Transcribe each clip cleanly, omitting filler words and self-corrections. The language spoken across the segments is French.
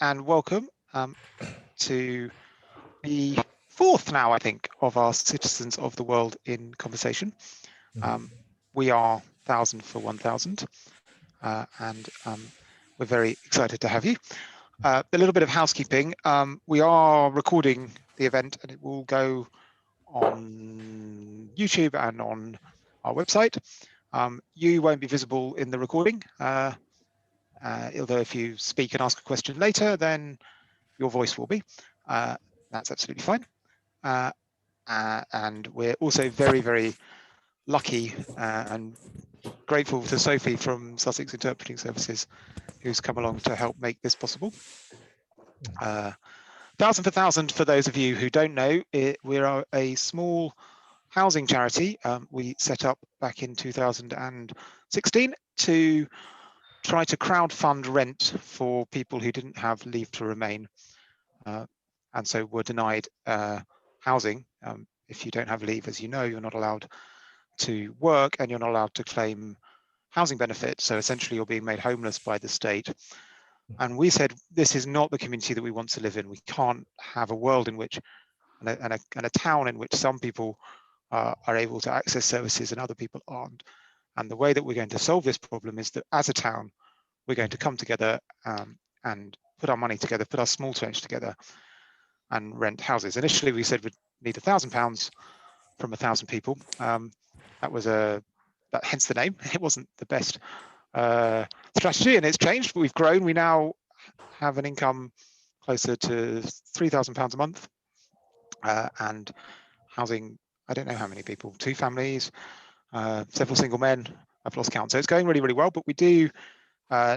and welcome to the fourth now, I think, of our Citizens of the World in Conversation. We are 1000 for 1000, and we're very excited to have you. A little bit of housekeeping. We are recording the event and it will go on YouTube and on our website. You won't be visible in the recording, although if you speak and ask a question later, then your voice will be. That's absolutely fine. And we're also very, very lucky and grateful to Sophie from Sussex Interpreting Services, who's come along to help make this possible. 1000 for 1000, for those of you who don't know, we're a small housing charity we set up back in 2016 to try to crowdfund rent for people who didn't have leave to remain, and so were denied housing. If you don't have leave, as you know, you're not allowed to work and you're not allowed to claim housing benefits. So essentially you're being made homeless by the state. And we said, this is not the community that we want to live in. We can't have a world in which, and a town in which some people are able to access services and other people aren't. And the way that we're going to solve this problem is that as a town, we're going to come together and put our money together, put our small change together and rent houses. Initially, we said we'd need £1,000 from 1,000 people. That was hence the name. It wasn't the best strategy, and it's changed, but we've grown. We now have an income closer to £3,000 a month, and housing, I don't know how many people, 2 families, several single men. I've lost count. So it's going really, really well, but we do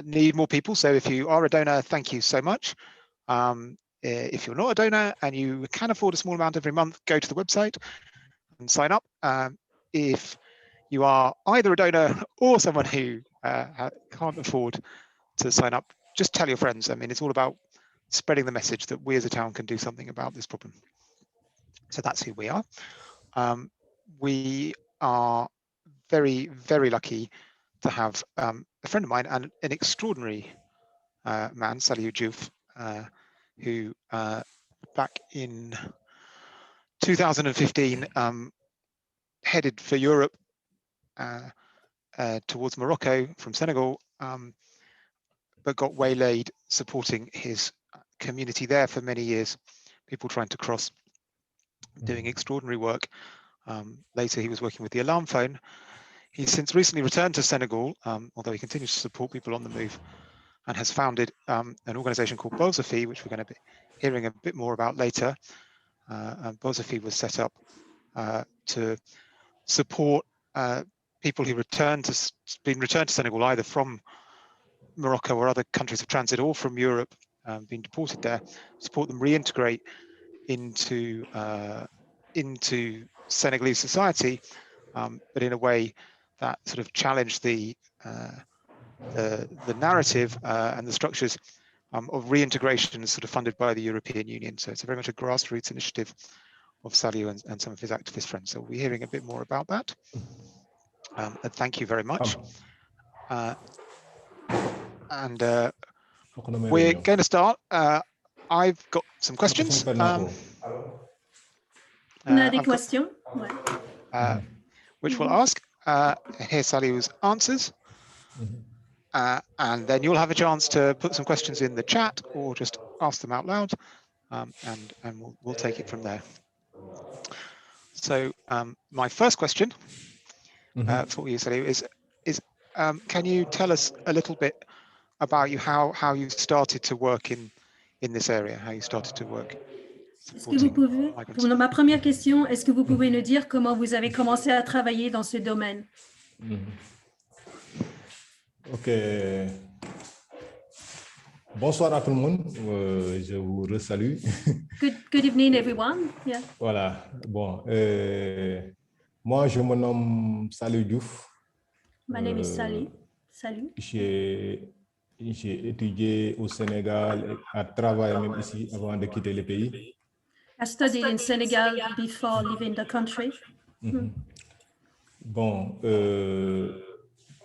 need more people. So if you are a donor, thank you so much. If you're not a donor and you can afford a small amount every month, go to the website and sign up. If you are either a donor or someone who can't afford to sign up, just tell your friends. I mean, it's all about spreading the message that we as a town can do something about this problem. So that's who we are. We are very, very lucky to have a friend of mine and an extraordinary man, Salihu Diouf, who back in 2015 headed for Europe towards Morocco from Senegal, but got waylaid supporting his community there for many years, people trying to cross, doing extraordinary work. Later, he was working with the Alarm Phone. He's since recently returned to Senegal, although he continues to support people on the move, and has founded an organization called Bozafi, which we're going to be hearing a bit more about later. Bozafi was set up to support people who been returned to Senegal, either from Morocco or other countries of transit, or from Europe, being deported there, support them reintegrate into Senegalese society, but in a way that sort of challenged the narrative and the structures of reintegration, sort of funded by the European Union. So it's very much a grassroots initiative of Salihu and some of his activist friends. So we'll be hearing a bit more about that. And thank you very much. And we're going to start. I've got some questions. Which we'll ask. Hear Salihu's answers. And then you'll have a chance to put some questions in the chat or just ask them out loud, and we'll take it from there. So my first question for you, Salihu, is can you tell us a little bit about you, how you started to work in this area, how you started to work? Est-ce que vous pouvez, pour ma première question, est-ce que vous pouvez nous dire comment vous avez commencé à travailler dans ce domaine? Ok. Bonsoir à tout le monde. Je vous resalue. Good evening, everyone. Yeah. Voilà. Bon, moi, je me nomme Salihu Diouf. My name is Sali. Salut. J'ai étudié au Sénégal et à travaillé même ici avant de quitter le pays. I studied in Senegal before leaving the country. Bon,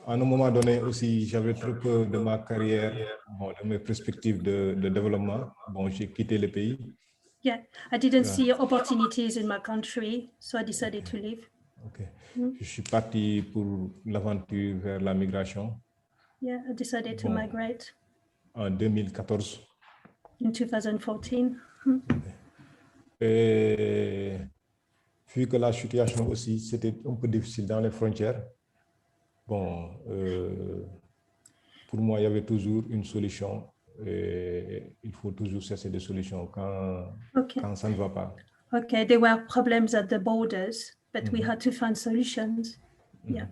À un moment donné aussi, j'avais trop peur de ma carrière, bon, de mes perspectives de développement. Bon, j'ai quitté le pays. Yeah, I didn't see opportunities in my country, so I decided to leave. Okay. Je suis parti pour l'aventure vers la migration. Yeah, I decided to migrate. En 2014. In 2014. Et vu que la situation aussi, c'était un peu difficile dans les frontières, bon, pour moi, il y avait toujours une solution. Et il faut toujours chercher des solutions quand ça ne va pas. Okay, there were problems at the borders, but we had to find solutions. Yeah.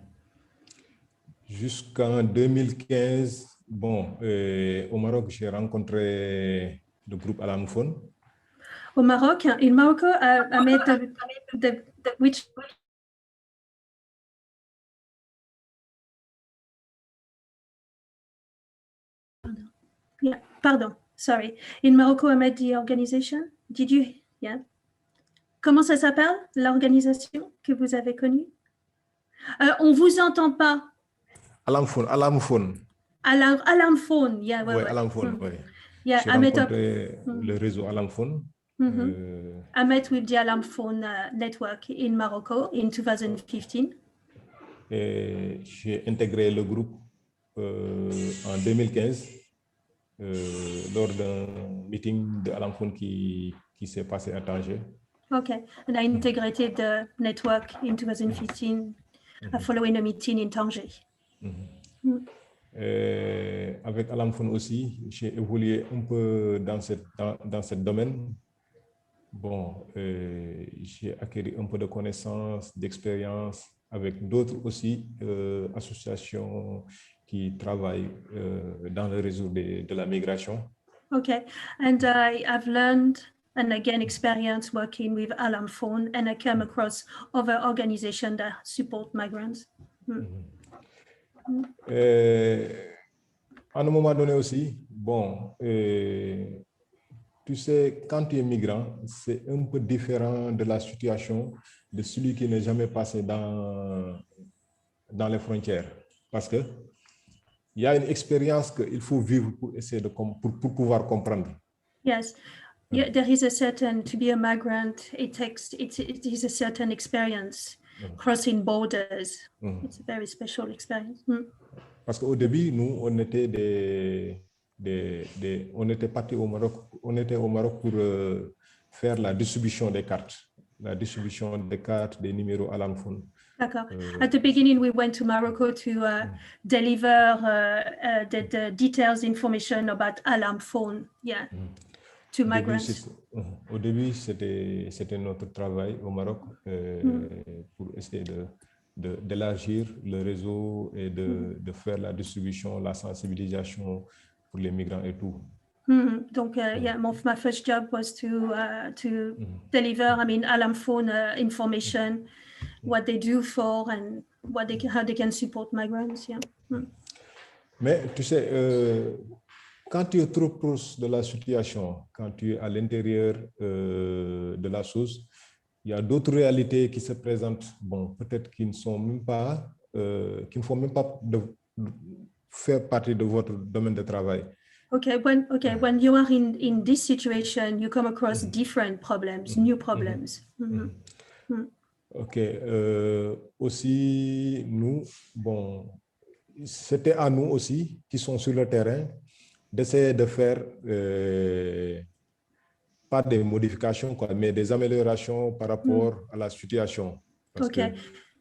Jusqu'en 2015, bon, au Maroc, j'ai rencontré le groupe Alamphone. Au Maroc, in Morocco, I met which. Yeah, pardon, sorry. In Morocco, I met the organization. Did you? Yeah. Comment ça s'appelle, l'organisation que vous avez connue? On ne vous entend pas. Alamphone. Alarmphone, yeah. Oui, Alamphone, oui. Yeah, j'ai rencontré le réseau Alamphone. I met with the Alarmphone network in Morocco in 2015. Et j'ai intégré le groupe en 2015 lors d'un meeting de Alamphone qui s'est passé à Tanger. Okay, and I integrated the network in 2015 following a meeting in Tanger. Avec Alamphone aussi, j'ai évolué un peu dans ce domaine. Bon, j'ai acquis un peu de connaissances, d'expérience avec d'autres aussi associations qui travaillent dans le réseau de la migration. Okay, and I've learned and again experience working with Alarmphone, and I came across other organizations that support migrants. À un moment donné aussi, bon, tu sais, quand tu es migrant, c'est un peu différent de la situation de celui qui n'est jamais passé dans les frontières. Parce que il y a une expérience qu'il faut vivre pour essayer pour pouvoir comprendre. Yes, yeah, there is a certain, to be a migrant, it is a certain experience crossing borders. It's a very special experience. Parce qu'au début, nous, on était on était parti au Maroc, on était au Maroc pour faire la distribution des cartes, des numéros Alamphone. D'accord. At the beginning, we went to Morocco to deliver the details, information about Alarmphone, yeah, to migrants. Au début, c'était notre travail au Maroc pour essayer d'élargir le réseau et de faire la distribution, la sensibilisation pour les migrants et tout. Donc, yeah, my first job was to deliver, Alarmphone information, what they do for and how they can support migrants. Yeah. Mais tu sais, quand tu es trop proche de la situation, quand tu es à l'intérieur de la chose, il y a d'autres réalités qui se présentent, bon, peut-être qui ne sont même pas, qui ne font même pas faire partie de votre domaine de travail. Okay, when you are in this situation, you come across different problems, new problems. Ok, aussi, nous, bon, c'était à nous aussi, qui sont sur le terrain, d'essayer de faire, pas des modifications, mais des améliorations par rapport à la situation. Parce que,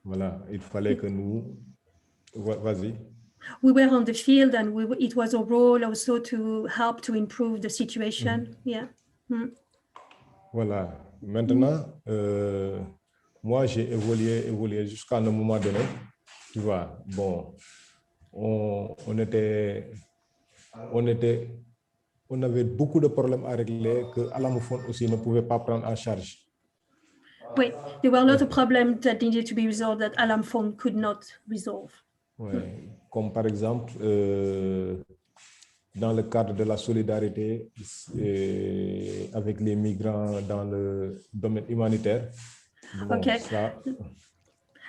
voilà, il fallait que nous... Vas-y. We were on the field and it was a role also to help to improve the situation. Yeah. Voilà. Maintenant, moi, j'ai évolué jusqu'à un moment donné. Tu vois, bon, on avait beaucoup de problèmes à régler que Alarmphone aussi ne pouvait pas prendre en charge. Oui, there were a lot of problems that needed to be resolved that Alarmphone could not resolve. Ouais. Comme par exemple, dans le cadre de la solidarité avec les migrants dans le domaine humanitaire. Bon, Okay. ça...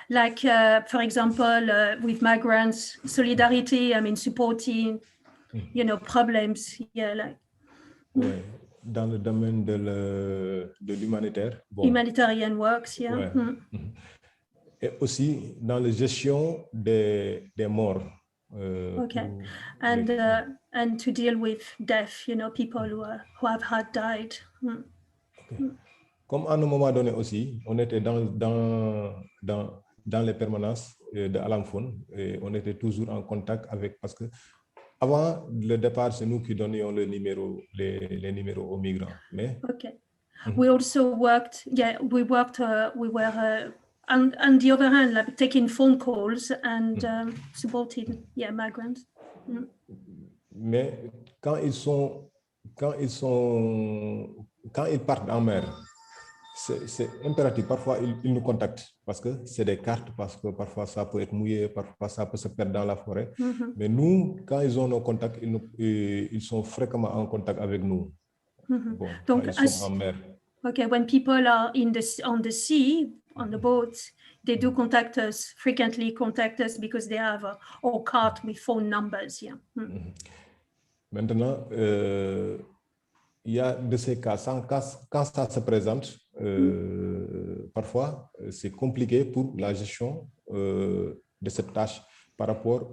like, for example, with migrants, solidarity, I mean, supporting, you know, problems. Yeah, like. Ouais. Dans le domaine de l'humanitaire. Bon. Humanitarian works, yeah. Ouais. Et aussi dans la gestion des morts. Okay, and to deal with death, you know, people who have had died. Okay. Comme à un moment donné aussi, on était dans les permanences de Alam Phone et on était toujours en contact avec, parce que avant le départ, c'est nous qui donnions les numéros aux migrants. Mais okay, we also worked. Yeah, we were. On the other hand, like taking phone calls and supporting, migrants. Mais quand ils partent en mer, c'est impératif. Parfois, ils nous contactent parce que c'est des cartes, parce que parfois ça peut être mouillé, parfois ça peut se perdre dans la forêt. Mais nous, quand ils ont nos contacts, ils sont fréquemment en contact avec nous. Bon, Donc, ils sont en mer. Okay, when people are on the sea, on the boats, they do frequently contact us because they have our card with phone numbers. Yeah. Maintenant, il y a de ces cas, quand ça se présente, parfois, c'est compliqué pour la gestion de cette tâche par rapport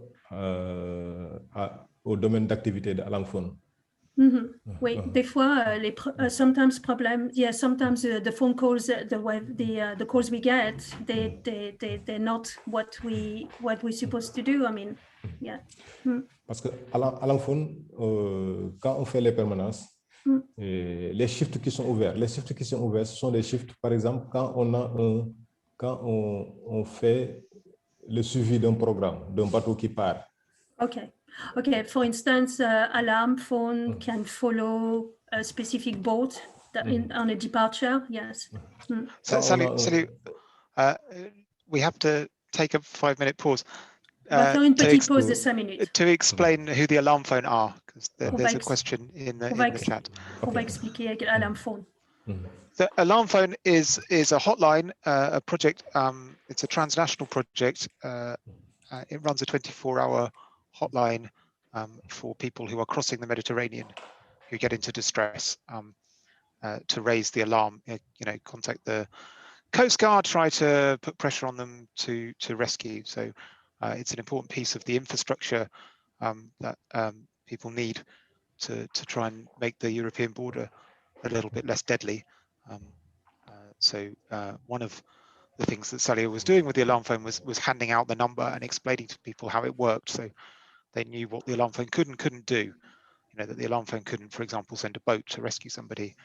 au domaine d'activité de Alam Phone. Oui, des fois, sometimes the phone calls, the calls we get, they're not what we're supposed to do. I mean, yeah. Parce que à Alam Phone, quand on fait les permanences, les shifts qui sont ouverts, ce sont des shifts, par exemple, quand on fait le suivi d'un programme, d'un bateau qui part. Okay, for instance, Alam Phone can follow a specific boat on a departure, yes. So, Sally, we have to take a 5-minute pause. To explain who the Alam Phone are, because there's a question in the chat. On va expliquer Alam Phone. The Alam Phone is a hotline, a project. It's a transnational project. It runs a 24-hour hotline for people who are crossing the Mediterranean, who get into distress, to raise the alarm. Contact the Coast Guard, try to put pressure on them to rescue. So it's an important piece of the infrastructure that people need to try and make the European border a little bit less deadly. So one of the things that Salia was doing with the Alarm Phone was handing out the number and explaining to people how it worked, so they knew what the Alarm Phone could and couldn't do. That the Alarm Phone couldn't, for example, send a boat to rescue somebody,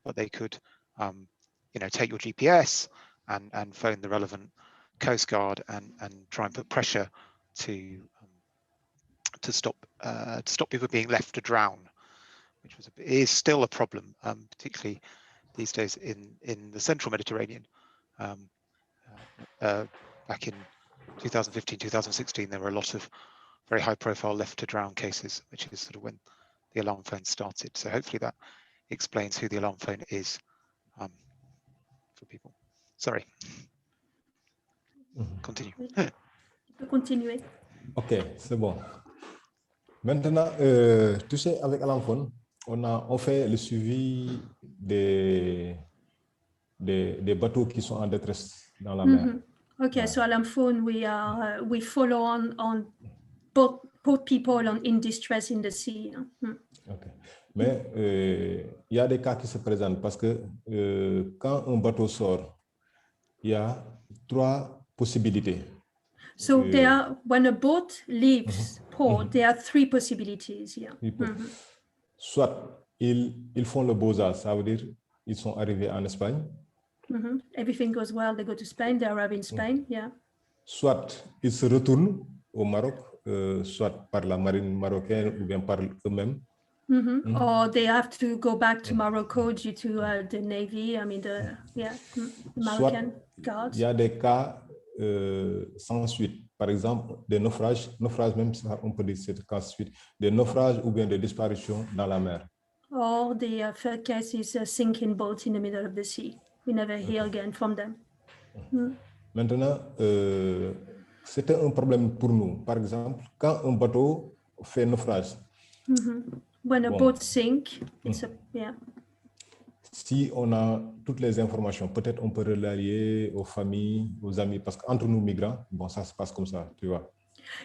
but they could, take your GPS and phone the relevant Coast Guard and try and put pressure to stop people being left to drown, which is still a problem, particularly these days in the central Mediterranean. Back in 2015, 2016, there were a lot of very high-profile left-to-drown cases, which is sort of when the Alarm Phone started. So hopefully that explains who the Alarm Phone is for people. Sorry. Continue. Tu peux continuer. Ok, c'est bon. Maintenant, tu sais, avec Alarm Phone, on fait le suivi des bateaux qui sont en détresse dans la mer. Okay, so Alarm Phone, we follow on both people in distress in the sea. Okay. Mais il y a des cas qui se présentent parce que quand un bateau sort, il y a 3 possibilités. So when a boat leaves port, there are 3 possibilities. Yeah. Soit ils font le beaux-arts, ça veut dire ils sont arrivés en Espagne. Everything goes well, they go to Spain, they arrive in Spain, yeah. Soit ils se retournent au Maroc, soit par la marine marocaine ou bien par eux-mêmes. Or they have to go back to Morocco due to the Navy, I mean the Moroccan guards. Il y a des cas sans suite. Par exemple, des naufrages même, on peut dire c'est sans suite, des naufrages ou bien des disparitions dans la mer. Or the third case is sinking boats in the middle of the sea. We never hear again from them. Maintenant, c'était un problème pour nous. Par exemple, quand un bateau fait naufrage. When a boat sink, it's yeah. Si on a toutes les informations, peut-être on peut relier aux familles, aux amis, parce qu'entre nous migrants, bon, ça se passe comme ça, tu vois.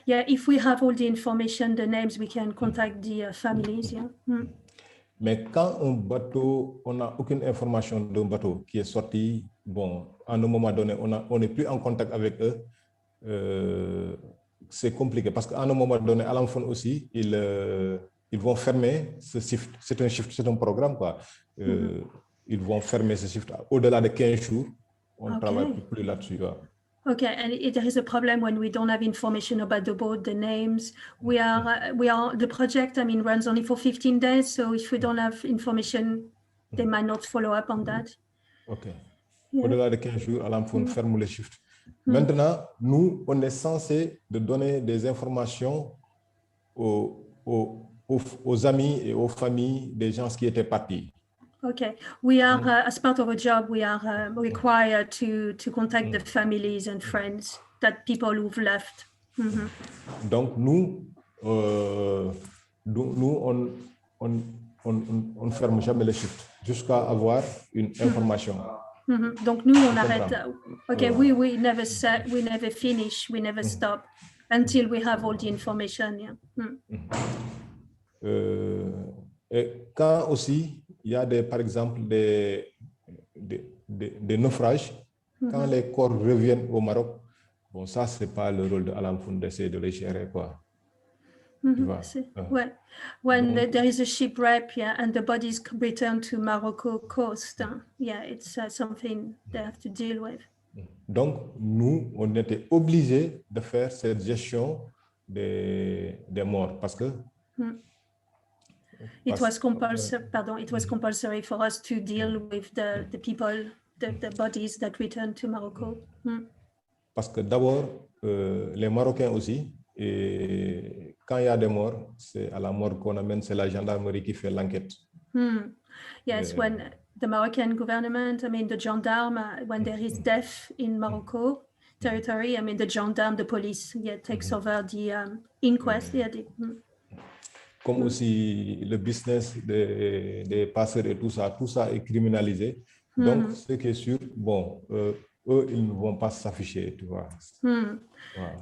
Yeah, if we have all the information, the names, we can contact the families, yeah. Mais quand un bateau, on n'a aucune information d'un bateau qui est sorti, bon, à un moment donné, on n'est plus en contact avec eux, c'est compliqué parce qu'à un moment donné, à l'enfant aussi, ils vont fermer ce shift. C'est un shift, c'est un programme, quoi. Ils vont fermer ce shift. Au-delà de 15 jours, on ne travaille plus là-dessus. Ouais. Okay, and there is a problem when we don't have information about the boat, the names. The project, I mean, runs only for 15 days. So if we don't have information, they might not follow up on that. OK. Yeah. Au-delà de 15 jours, à l'enfant, ferme le shift. Maintenant, nous, on est censé de donner des informations aux amis et aux familles des gens qui étaient partis. Okay, we are, as part of a job, we are required to contact the families and friends, that people who've left. Donc, nous on ne ferme jamais le shift jusqu'à avoir une information. Donc, nous, on arrête. Okay, we never finish, we never stop until we have all the information. Yeah. Et quand aussi, il y a par exemple des naufrages, quand les corps reviennent au Maroc, bon, ça, c'est pas le rôle de Alam Foun d'essayer de les gérer, quoi. Tu vois? When there is a shipwreck, yeah, and the bodies return to Morocco coast, yeah, it's something they have to deal with. Donc, nous, on était obligés de faire cette gestion des morts parce que it was compulsory for us to deal with the people, the bodies that return to Morocco. Parce que d'abord, les Marocains aussi, et quand il y a des morts, c'est à la mort qu'on amène, c'est la gendarmerie qui fait l'enquête. Yes, when the Moroccan government, I mean the gendarme, when there is death in Morocco territory, I mean the gendarme, the police, takes over the inquest. Comme aussi le business des passeurs et tout ça est criminalisé. Donc, ce qui est sûr, bon, eux, ils ne vont pas s'afficher, tu vois. Wow.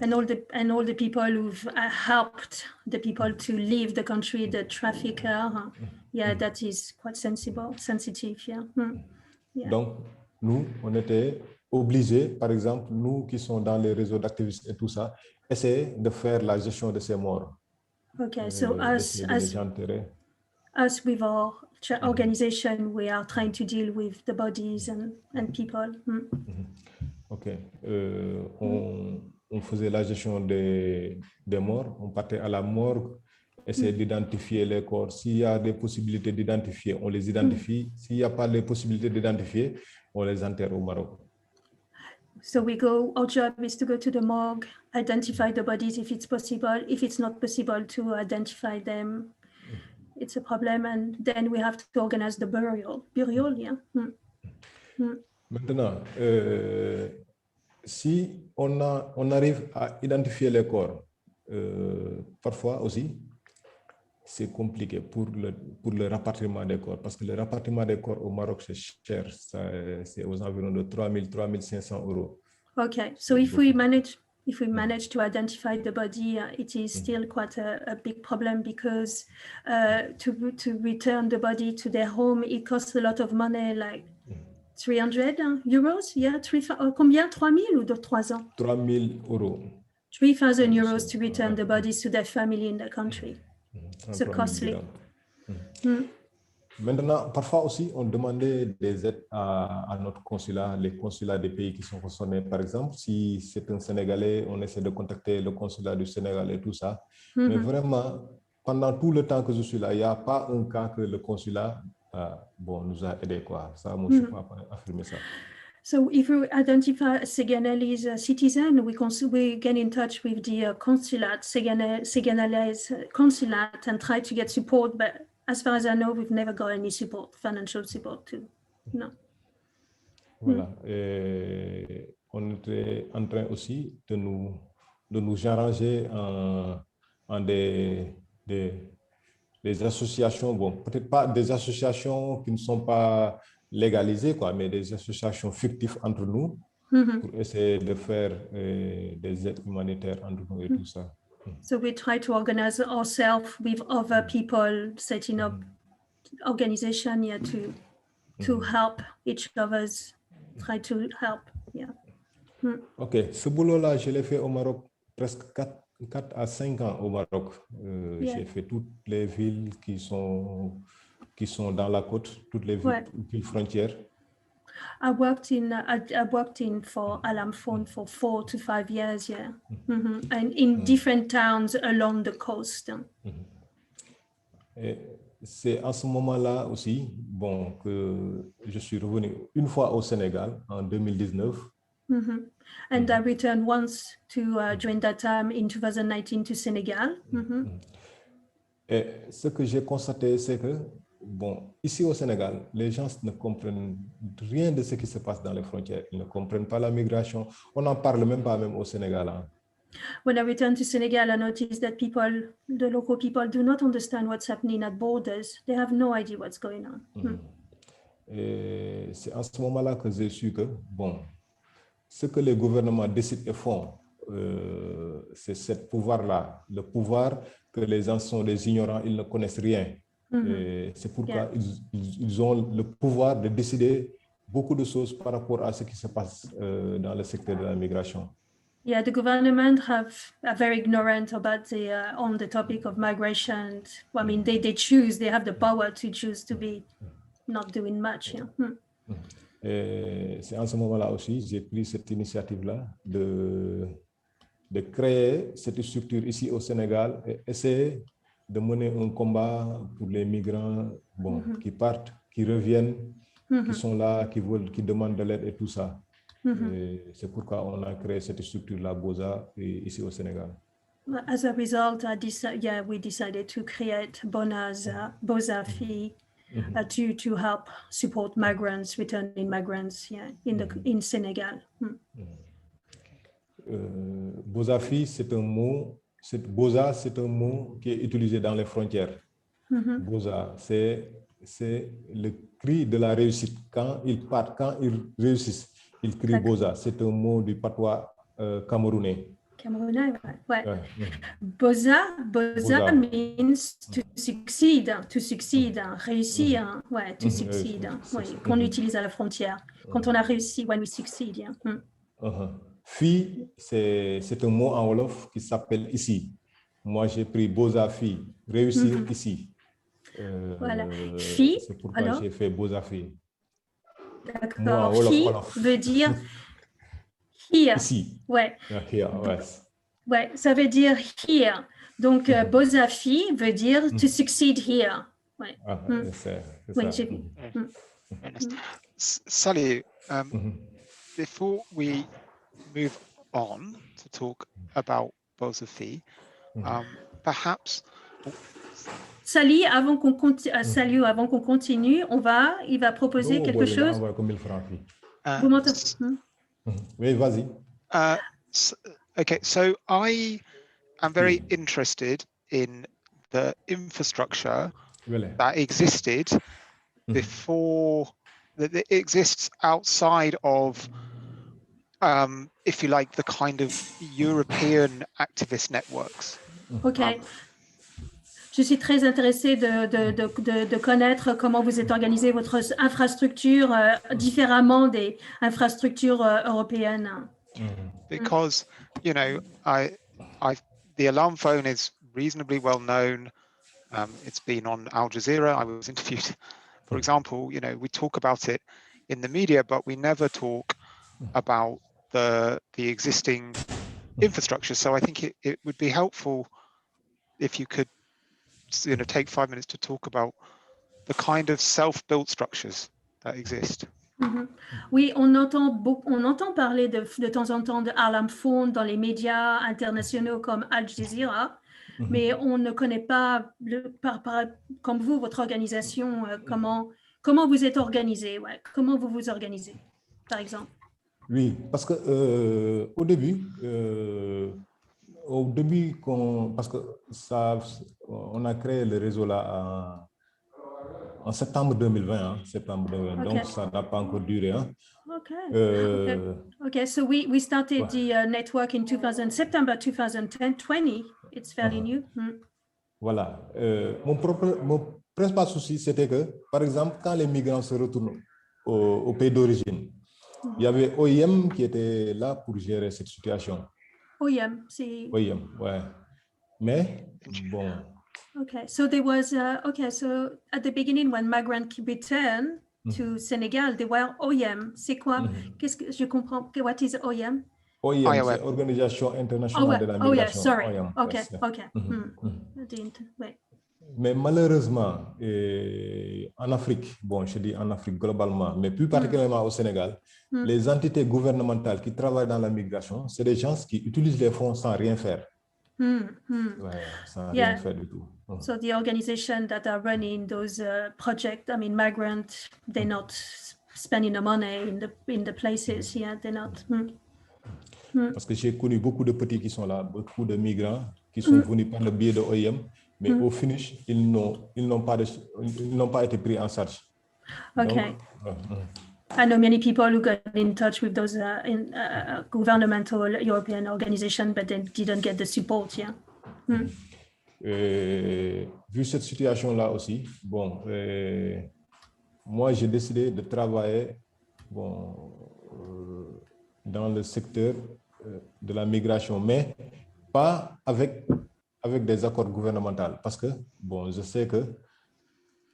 And all the people who've helped the people to leave the country, the trafficker, that is quite sensitive, yeah. Donc, nous, on était obligés, par exemple, nous qui sommes dans les réseaux d'activistes et tout ça, essayer de faire la gestion de ces morts. Okay, so us with our organization, we are trying to deal with the bodies and people. Ok. On faisait la gestion des morts, on partait à la morgue, essayer d'identifier les corps. S'il y a des possibilités d'identifier, on les identifie. S'il n'y a pas les possibilités d'identifier, on les enterre au Maroc. So our job is to go to the morgue, identify the bodies if it's possible. If it's not possible to identify them, it's a problem. And then we have to organize the burial, yeah. Maintenant, si on arrive à identifier les corps, parfois aussi, c'est compliqué pour le rapatriement des corps, parce que le rapatriement des corps au Maroc, c'est cher, c'est aux environs de 3 000, 3 500 euros. Okay, so if we manage to identify the body, it is still quite a big problem, because to return the body to their home, it costs a lot of money, like 300 euros, yeah, combien, 3 000 ou de 3 ans? 3 000 euros. 3,000 euros to return the bodies to their family in the country. So costly. Maintenant, parfois aussi, on demandait des aides à notre consulat, les consulats des pays qui sont concernés. Par exemple, si c'est un Sénégalais, on essaie de contacter le consulat du Sénégal et tout ça. Mais vraiment, pendant tout le temps que je suis là, il n'y a pas un cas que le consulat nous a aidés, quoi. Ça, moi, je ne peux pas affirmer ça. So if we identify a Senegalese citizen, we get in touch with the consulate, Senegalese consulate, and try to get support. But as far as I know, we've never got any support, financial support too. No. Voilà. Et on était en train aussi de nous arranger en des associations, bon, peut-être pas des associations qui ne sont pas légalisées, quoi, mais des associations fictives entre nous pour essayer de faire des aides humanitaires entre nous et tout ça. So we try to organize ourselves with other people setting up organization to help each other's, try to help. Yeah. Ok, ce boulot-là, je l'ai fait au Maroc presque 4 à 5 ans au Maroc. Yeah. J'ai fait toutes les villes qui sont dans la côte, toutes les villes frontières. I worked in for Alam Phone for 4 to 5 years, yeah, and in different towns along the coast. Et c'est en ce moment-là aussi, bon, que je suis revenu une fois au Sénégal en 2019. And I returned once to during that time in 2019 to Senegal. Et ce que j'ai constaté, c'est que, bon, ici au Sénégal, les gens ne comprennent rien de ce qui se passe dans les frontières. Ils ne comprennent pas la migration. On n'en parle même pas même au Sénégal. Hein. When I returned to Senegal, I noticed that the local people do not understand what's happening at borders. They have no idea what's going on. Et c'est en ce moment-là que j'ai su que, bon, ce que les gouvernements décident et font, c'est ce pouvoir-là, le pouvoir que les gens sont des ignorants, ils ne connaissent rien. C'est pourquoi ils ont le pouvoir de décider beaucoup de choses par rapport à ce qui se passe dans le secteur de la migration. Yeah, the government are very ignorant about on the topic of migration. I mean, they choose, they have the power to choose to be not doing much. Yeah. Et c'est en ce moment-là aussi, j'ai pris cette initiative-là de créer cette structure ici au Sénégal et essayer de mener un combat pour les migrants qui partent, qui reviennent, qui sont là, qui demandent de l'aide et tout ça. C'est pourquoi on a créé cette structure-là, BOSA, ici au Sénégal. As a result, we decided to create BOSA FI to help support migrants, returning migrants, in Senegal. BOSA FI, c'est un mot. BOSA, c'est un mot qui est utilisé dans les frontières. BOSA, c'est le cri de la réussite. Quand ils partent, quand ils réussissent, ils crient BOSA. C'est un mot du patois camerounais. Camerounais, ouais. BOSA means to succeed, réussir, to succeed. Qu'on utilise à la frontière. Quand on a réussi, when we succeed, Fi, c'est un mot en Wolof qui s'appelle ici. Moi, j'ai pris BOSA Fi, réussir ici. Voilà. Fi, c'est pourquoi j'ai fait BOSA Fi. D'accord. Fi veut dire here. Ici. Ouais. Here, ouais, ça veut dire here. Donc, BOSA Fi veut dire to succeed here. Ouais. C'est oui, ça. j'ai vu. Sally, before we move on to talk about BOSA FI, perhaps. Sally, avant qu'on continue, il va proposer quelque chose. Vous m'entendez? Oui, vas-y. Okay, so I am very interested in the infrastructure that existed before, that exists outside of, if you like, the kind of European activist networks. Okay. Je suis très intéressée de connaître comment vous êtes organisé votre infrastructure différemment des infrastructures européennes. Because, you know, the alarm phone is reasonably well known. It's been on Al Jazeera. I was interviewed, for example. You know, we talk about it in the media, but we never talk about the existing infrastructure. So I think it would be helpful if you could, you know, take 5 minutes to talk about the kind of self-built structures that exist. Oui, on entend parler de temps en temps de Alarm Phone dans les médias internationaux comme Al Jazeera, mais on ne connaît pas, comme vous, votre organisation, comment vous êtes organisé, comment vous vous organisez, par exemple. Oui, parce que au début, parce que ça, on a créé le réseau là en septembre 2020, hein, septembre 2020, Okay. donc ça n'a pas encore duré. Hein. Okay. Okay. So we started Ouais. the network in September 2020. It's fairly new. Voilà. Mon principal souci, c'était que, par exemple, quand les migrants se retournent au pays d'origine, il y avait OIM qui était là pour gérer cette situation. OIM, c'est... OIM, ouais. Mais, bon. Okay, so there was, so at the beginning, when migrants returned to Senegal, they were OIM. C'est quoi? Qu'est-ce que je comprends? What is OIM? OIM, c'est Organisation internationale de la migration. Oh, yeah, sorry. OIM, Okay, yes. okay. Ouais. Mais malheureusement, en Afrique, bon, je dis en Afrique globalement, mais plus particulièrement au Sénégal, les entités gouvernementales qui travaillent dans la migration, c'est des gens qui utilisent les fonds sans rien faire. Ouais, sans rien faire du tout. So the organizations that are running those projects, I mean, migrants, they're not spending the money in the places. Yeah, they're not. Parce que j'ai connu beaucoup de petits qui sont là, beaucoup de migrants qui sont venus par le biais de OIM, mais au finish, ils n'ont pas été pris en charge. Okay. Donc, I know many people who got in touch with those governmental European organizations, but they didn't get the support. Yeah. Vu cette situation-là aussi, bon, moi j'ai décidé de travailler, bon, dans le secteur de la migration, mais pas avec des accords gouvernementaux, parce que, bon, je sais que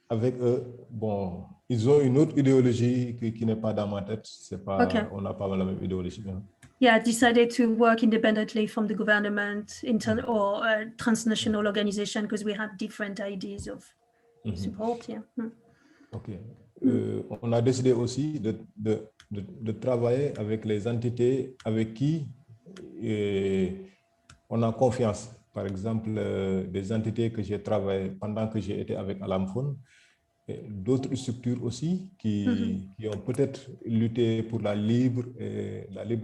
avec eux, bon, ils ont une autre idéologie qui n'est pas dans ma tête. C'est pas, on n'a pas la même idéologie. Hein. Yeah, decided to work independently from the government, or transnational organization, because we have different ideas of support. Yeah. Ok. On a décidé aussi de travailler avec les entités avec qui on a confiance. Par exemple, des entités que j'ai travaillé pendant que j'ai été avec Alamphone, d'autres structures aussi qui ont peut-être lutté pour la libre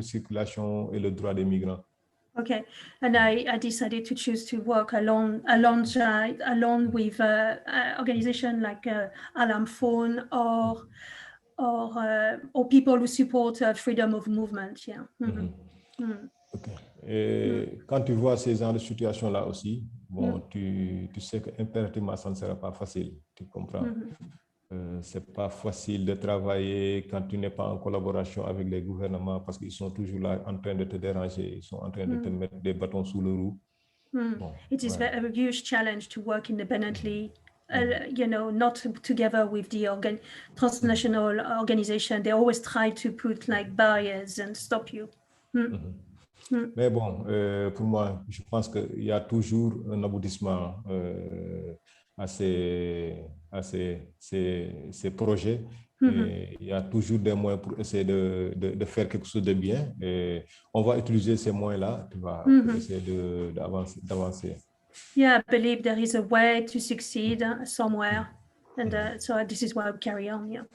circulation et le droit des migrants. Okay, and I decided to choose to work along with organizations like Alamphone or people who support freedom of movement. Yeah. Okay. Et quand tu vois ces genres de situations-là aussi, bon, tu sais qu'impérativement, ça ne sera pas facile, tu comprends. C'est pas facile de travailler quand tu n'es pas en collaboration avec les gouvernements parce qu'ils sont toujours là en train de te déranger, ils sont en train de te mettre des bâtons sous le roue. Bon, it is a huge challenge to work independently, not together with the transnational organization. They always try to put like barriers and stop you. Mais bon, pour moi, je pense qu'il y a toujours un aboutissement à ces projets. Et il y a toujours des moyens pour essayer de faire quelque chose de bien. Et on va utiliser ces moyens-là pour essayer d'avancer. Yeah, I believe there is a way to succeed somewhere. And so this is why we carry on. Yeah.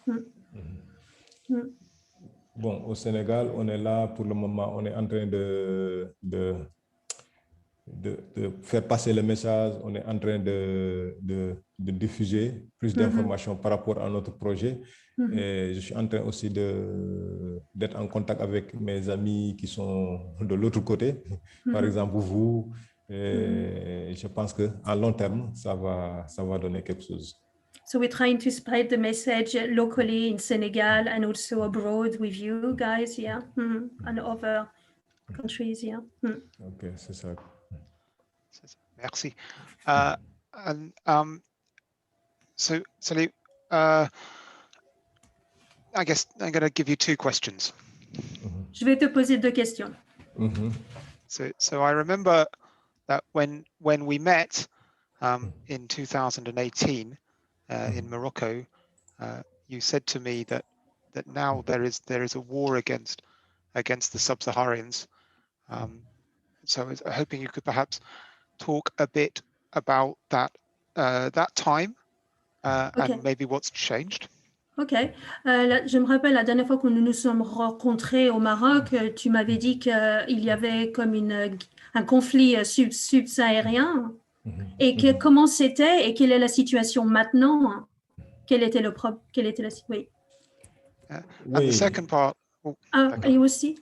Bon, au Sénégal, on est là pour le moment, on est en train de faire passer le message, on est en train de diffuser plus d'informations par rapport à notre projet. Et je suis en train aussi d'être en contact avec mes amis qui sont de l'autre côté, par exemple vous. Et je pense qu'à long terme, ça va donner quelque chose. So we're trying to spread the message locally in Senegal and also abroad with you guys, yeah, and other countries, yeah. Ok, c'est ça. Merci. And so, Salou, I guess I'm going to give you two questions. Je vais te poser deux questions. So I remember that when we met in 2018 in Morocco, you said to me that now there is a war against the sub-Saharians. So I was hoping you could perhaps talk a bit about that time and maybe what's changed. Ok. Je me rappelle la dernière fois que nous nous sommes rencontrés au Maroc, tu m'avais dit qu'il y avait comme un conflit subsahérien et que comment c'était et quelle est la situation maintenant? Quelle était oui. And the second part. Et aussi,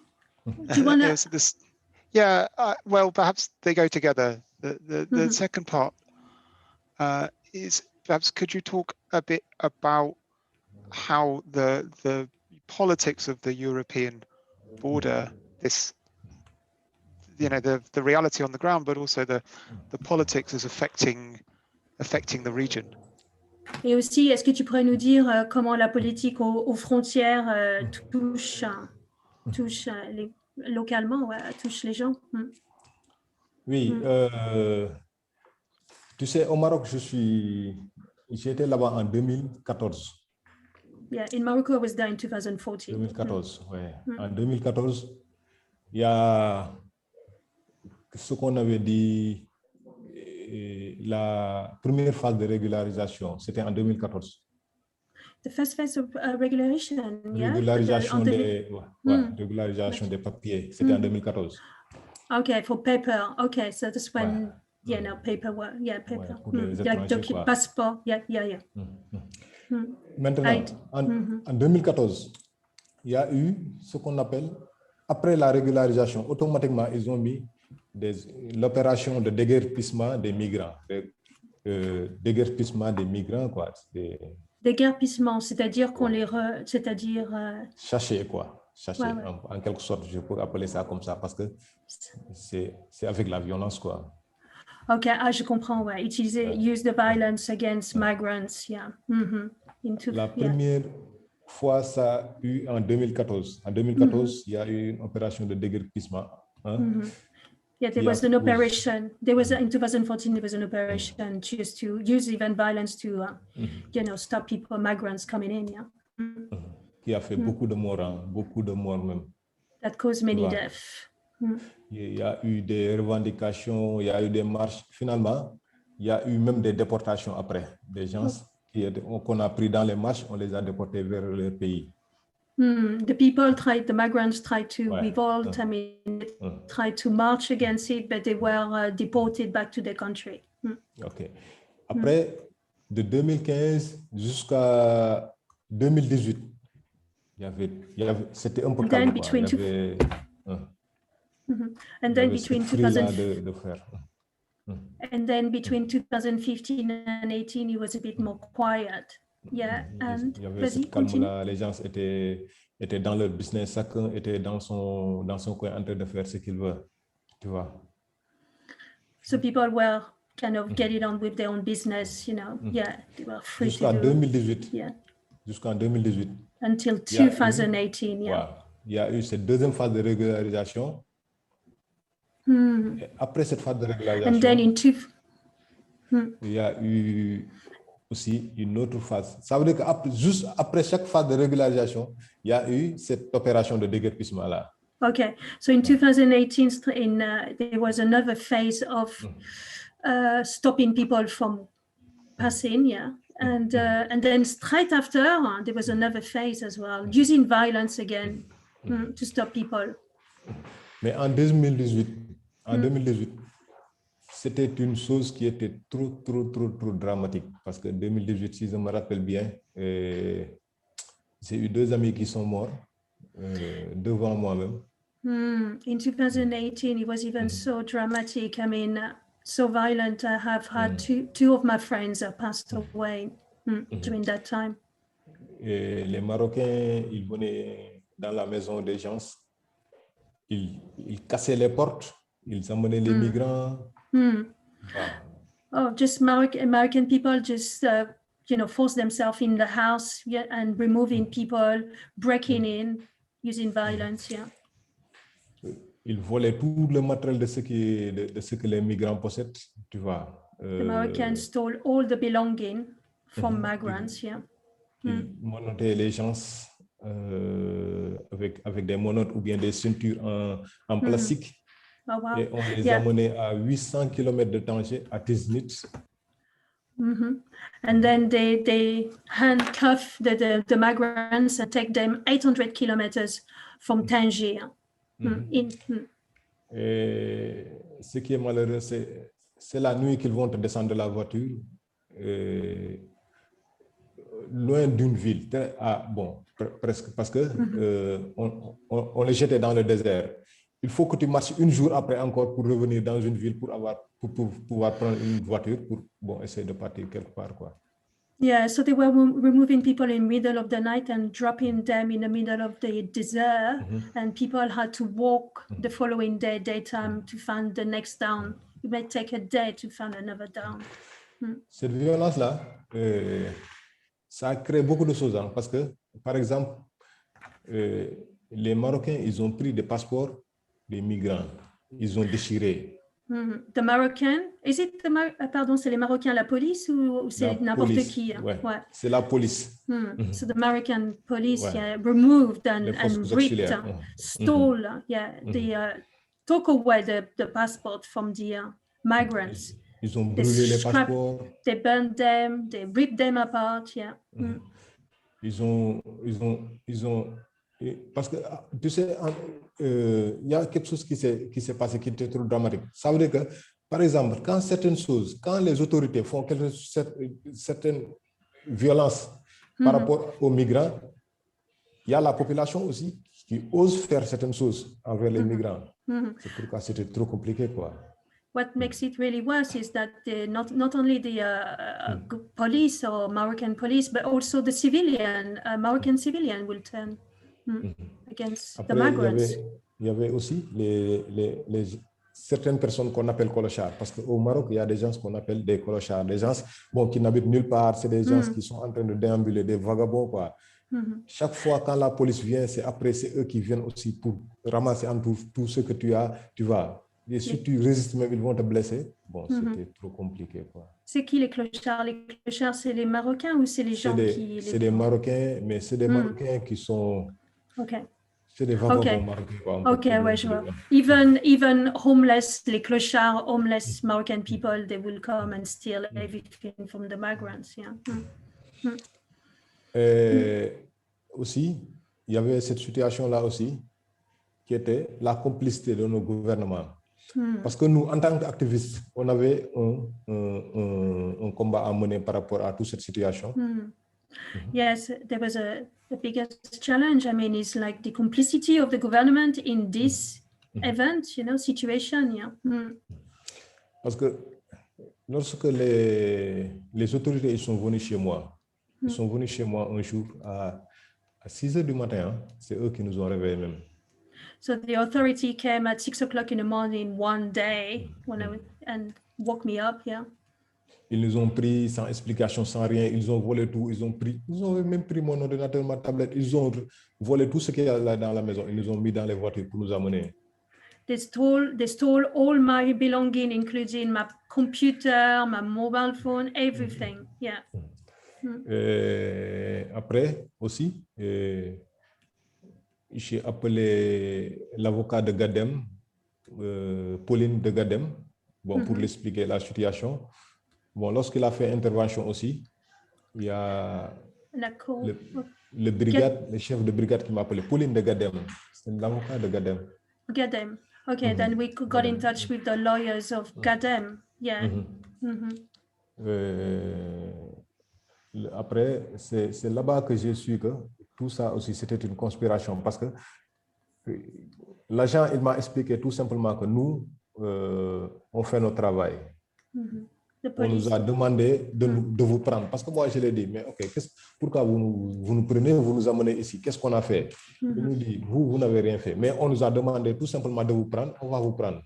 do you wanna... Yeah, well, perhaps they go together. The second part is perhaps could you talk a bit about how the politics of the European border, this, the reality on the ground, but also the politics is affecting the region. Et aussi, est-ce que tu pourrais nous dire comment la politique aux frontières touche localement, touche les gens? Oui, tu sais, au Maroc, j'étais là-bas en 2014. Yeah, in Morocco, I was there in 2014. 2014, ouais. En 2014, il y a ce qu'on avait dit, la première phase de régularisation, c'était en 2014. The first phase of regulation, yeah? Régularisation régularisation des papiers, c'était en 2014. Okay, for paper. Okay, so that's when, paperwork. Yeah, paper. Pour les étrangers, quoi. Passeport. Yeah. Maintenant, en 2014, il y a eu ce qu'on appelle, après la régularisation, automatiquement, ils ont mis l'opération de déguerpissement des migrants. Déguerpissement des migrants, quoi. Déguerpissement, c'est-à-dire qu'on Chasser, quoi. Chasser, en quelque sorte, je peux appeler ça comme ça, parce que c'est avec la violence, quoi. Ok, je comprends, ouais. Use the violence against migrants, yeah. La première fois, ça a eu en 2014. En 2014, il y a eu une opération de déguerpissement. Yeah, there was an operation. In 2014, there was an operation just to use even violence to, stop people, migrants coming in, yeah. Qui a fait beaucoup de morts même. That caused many deaths. Il y a eu des revendications, il y a eu des marches. Finalement, il y a eu même des déportations après. Des gens qu'on a pris dans les marches, on les a déportés vers leur pays. The migrants tried to revolt, tried to march against it, but they were deported back to their country. OK. Après, de 2015 jusqu'à 2018, c'était un peu calme. And then between 2015 and 2018, it was a bit more quiet. Yeah, and il y avait ce calme-là, les gens étaient dans leur business, chacun était dans son coin en train de faire ce qu'il veut, tu vois. So people were kind of getting on with their own business, Yeah, they were free jusqu'en 2018. Yeah. Jusqu'en 2018. Until 2018, il y a eu cette deuxième phase de régularisation. Et après cette phase de régularisation, and then il y a eu aussi une autre phase. Ça veut dire que juste après chaque phase de régularisation, il y a eu cette opération de déguerpissement-là. Okay, so in 2018, there was another phase of stopping people from passing, yeah. And then straight after, there was another phase as well, using violence again to stop people. Mais en 2018, c'était une chose qui était trop dramatique. Parce que 2018, si je me rappelle bien, j'ai eu 2 amis qui sont morts devant moi-même. In 2018, it was even so dramatic. I mean, so violent. I have had two of my friends that passed away during that time. Et les Marocains, ils venaient dans la maison des gens, ils cassaient les portes, ils amenaient les migrants. Oh, just American people just force themselves in the house, and removing people, breaking in, using violence, yeah. Ils volaient tout le matériel de ce que les migrants possèdent, tu vois. The Americans stole all the belonging from migrants, yeah. Ils monotaient les gens avec des monotes ou bien des ceintures en plastique. Oh, wow. Et on les amenait à 800 km de Tanger, à Tiznit. And then they handcuff the migrants and take them 800 kilometers from Tangier. Et ce qui est malheureux, c'est la nuit qu'ils vont te descendre de la voiture, loin d'une ville. Presque, parce que on les jetait dans le désert. Il faut que tu marches une jour après encore pour revenir dans une ville pour pouvoir prendre une voiture pour essayer de partir quelque part, quoi. Yeah, so they were removing people in the middle of the night and dropping them in the middle of the desert, and people had to walk the following day, daytime, to find the next town. It might take a day to find another town. Cette violence-là, ça a créé beaucoup de choses, hein, parce que, par exemple, les Marocains, ils ont pris des passeports des migrants, ils ont déchiré. The Marocan, is it pardon, c'est les Marocains, la police ou c'est n'importe qui? Ouais. C'est la police. So the American police removed and ripped, stole, they took away the passport from the migrants. Ils ont brûlé les passeports. They burned them, they ripped them apart, Ils ont parce que tu sais, il y a quelque chose qui s'est passé qui était trop dramatique. Ça veut dire que, par exemple, quand les autorités font certaines violences par rapport aux migrants, il y a la population aussi qui ose faire certaines choses envers les migrants. C'est pourquoi c'était trop compliqué, quoi. What makes it really worse is that not only the police or Moroccan police, but also the Moroccan civilian will turn against the migrants. Il y avait aussi certaines personnes qu'on appelle clochards, parce qu'au Maroc, il y a des gens qu'on appelle des clochards, des gens qui n'habitent nulle part, c'est des gens qui sont en train de déambuler, des vagabonds, quoi. Chaque fois quand la police vient, c'est eux qui viennent aussi pour ramasser en tout ce que tu vas. Et si tu résistes même, ils vont te blesser. C'était trop compliqué, quoi. C'est qui les clochards? Les clochards, c'est les Marocains ou c'est les gens qui... C'est des Marocains, mais c'est des Marocains qui sont... C'est des vagabonds marocains, quoi. Ouais, je vois. Even homeless, les clochards, homeless Moroccan people, they will come and steal everything from the migrants, Aussi, il y avait cette situation-là aussi, qui était la complicité de nos gouvernements. Parce que nous, en tant qu'activistes, on avait un combat à mener par rapport à toute cette situation. Yes, there was the biggest challenge. I mean, it's like the complicity of the government in this event, situation. Parce que lorsque les autorités ils sont venus chez moi, ils sont venus chez moi un jour à 6 heures du matin, c'est eux qui nous ont réveillés même. So the authority came at 6 o'clock in the morning one day and woke me up, Ils nous ont pris sans explication, sans rien. Ils ont volé tout. Ils ont même pris mon ordinateur, ma tablette. Ils ont volé tout ce qu'il y a là dans la maison. Ils nous ont mis dans les voitures pour nous amener. They stole all my belongings, including my computer, my mobile phone, everything. Après aussi, j'ai appelé l'avocat de Gadem, Pauline de Gadem, pour l'expliquer la situation. Lorsqu'il a fait intervention aussi, il y a le chef de brigade qui m'a appelé, Pauline de Gadem. C'est l'avocat de Gadem. Gadem. Okay, then we got in touch with the lawyers of Gadem. Après, c'est là-bas que j'ai su que tout ça aussi, c'était une conspiration. Parce que l'agent, il m'a expliqué tout simplement que nous, on fait notre travail. On nous a demandé de vous prendre. Parce que moi, je l'ai dit, mais ok, pourquoi vous nous prenez, vous nous amenez ici? Qu'est-ce qu'on a fait? Il nous dit, vous n'avez rien fait. Mais on nous a demandé tout simplement de vous prendre, on va vous prendre.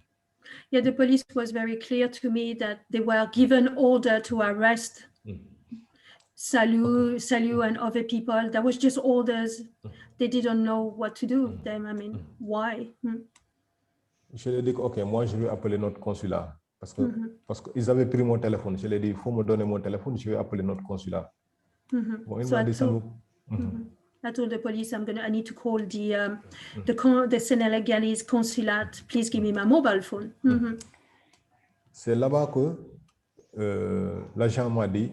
Yeah, the police was very clear to me that they were given order to arrest Salou and other people. That was just orders. They didn't know what to do with them. I mean, why? Je lui ai dit, ok, moi, je vais appeler notre consulat. Parce qu'ils avaient pris mon téléphone. Je lui ai dit, il faut me donner mon téléphone, je vais appeler notre consulat. So I told the police, I need to call the Senegalese consulate. Please give me my mobile phone. C'est là-bas que l'agent m'a dit,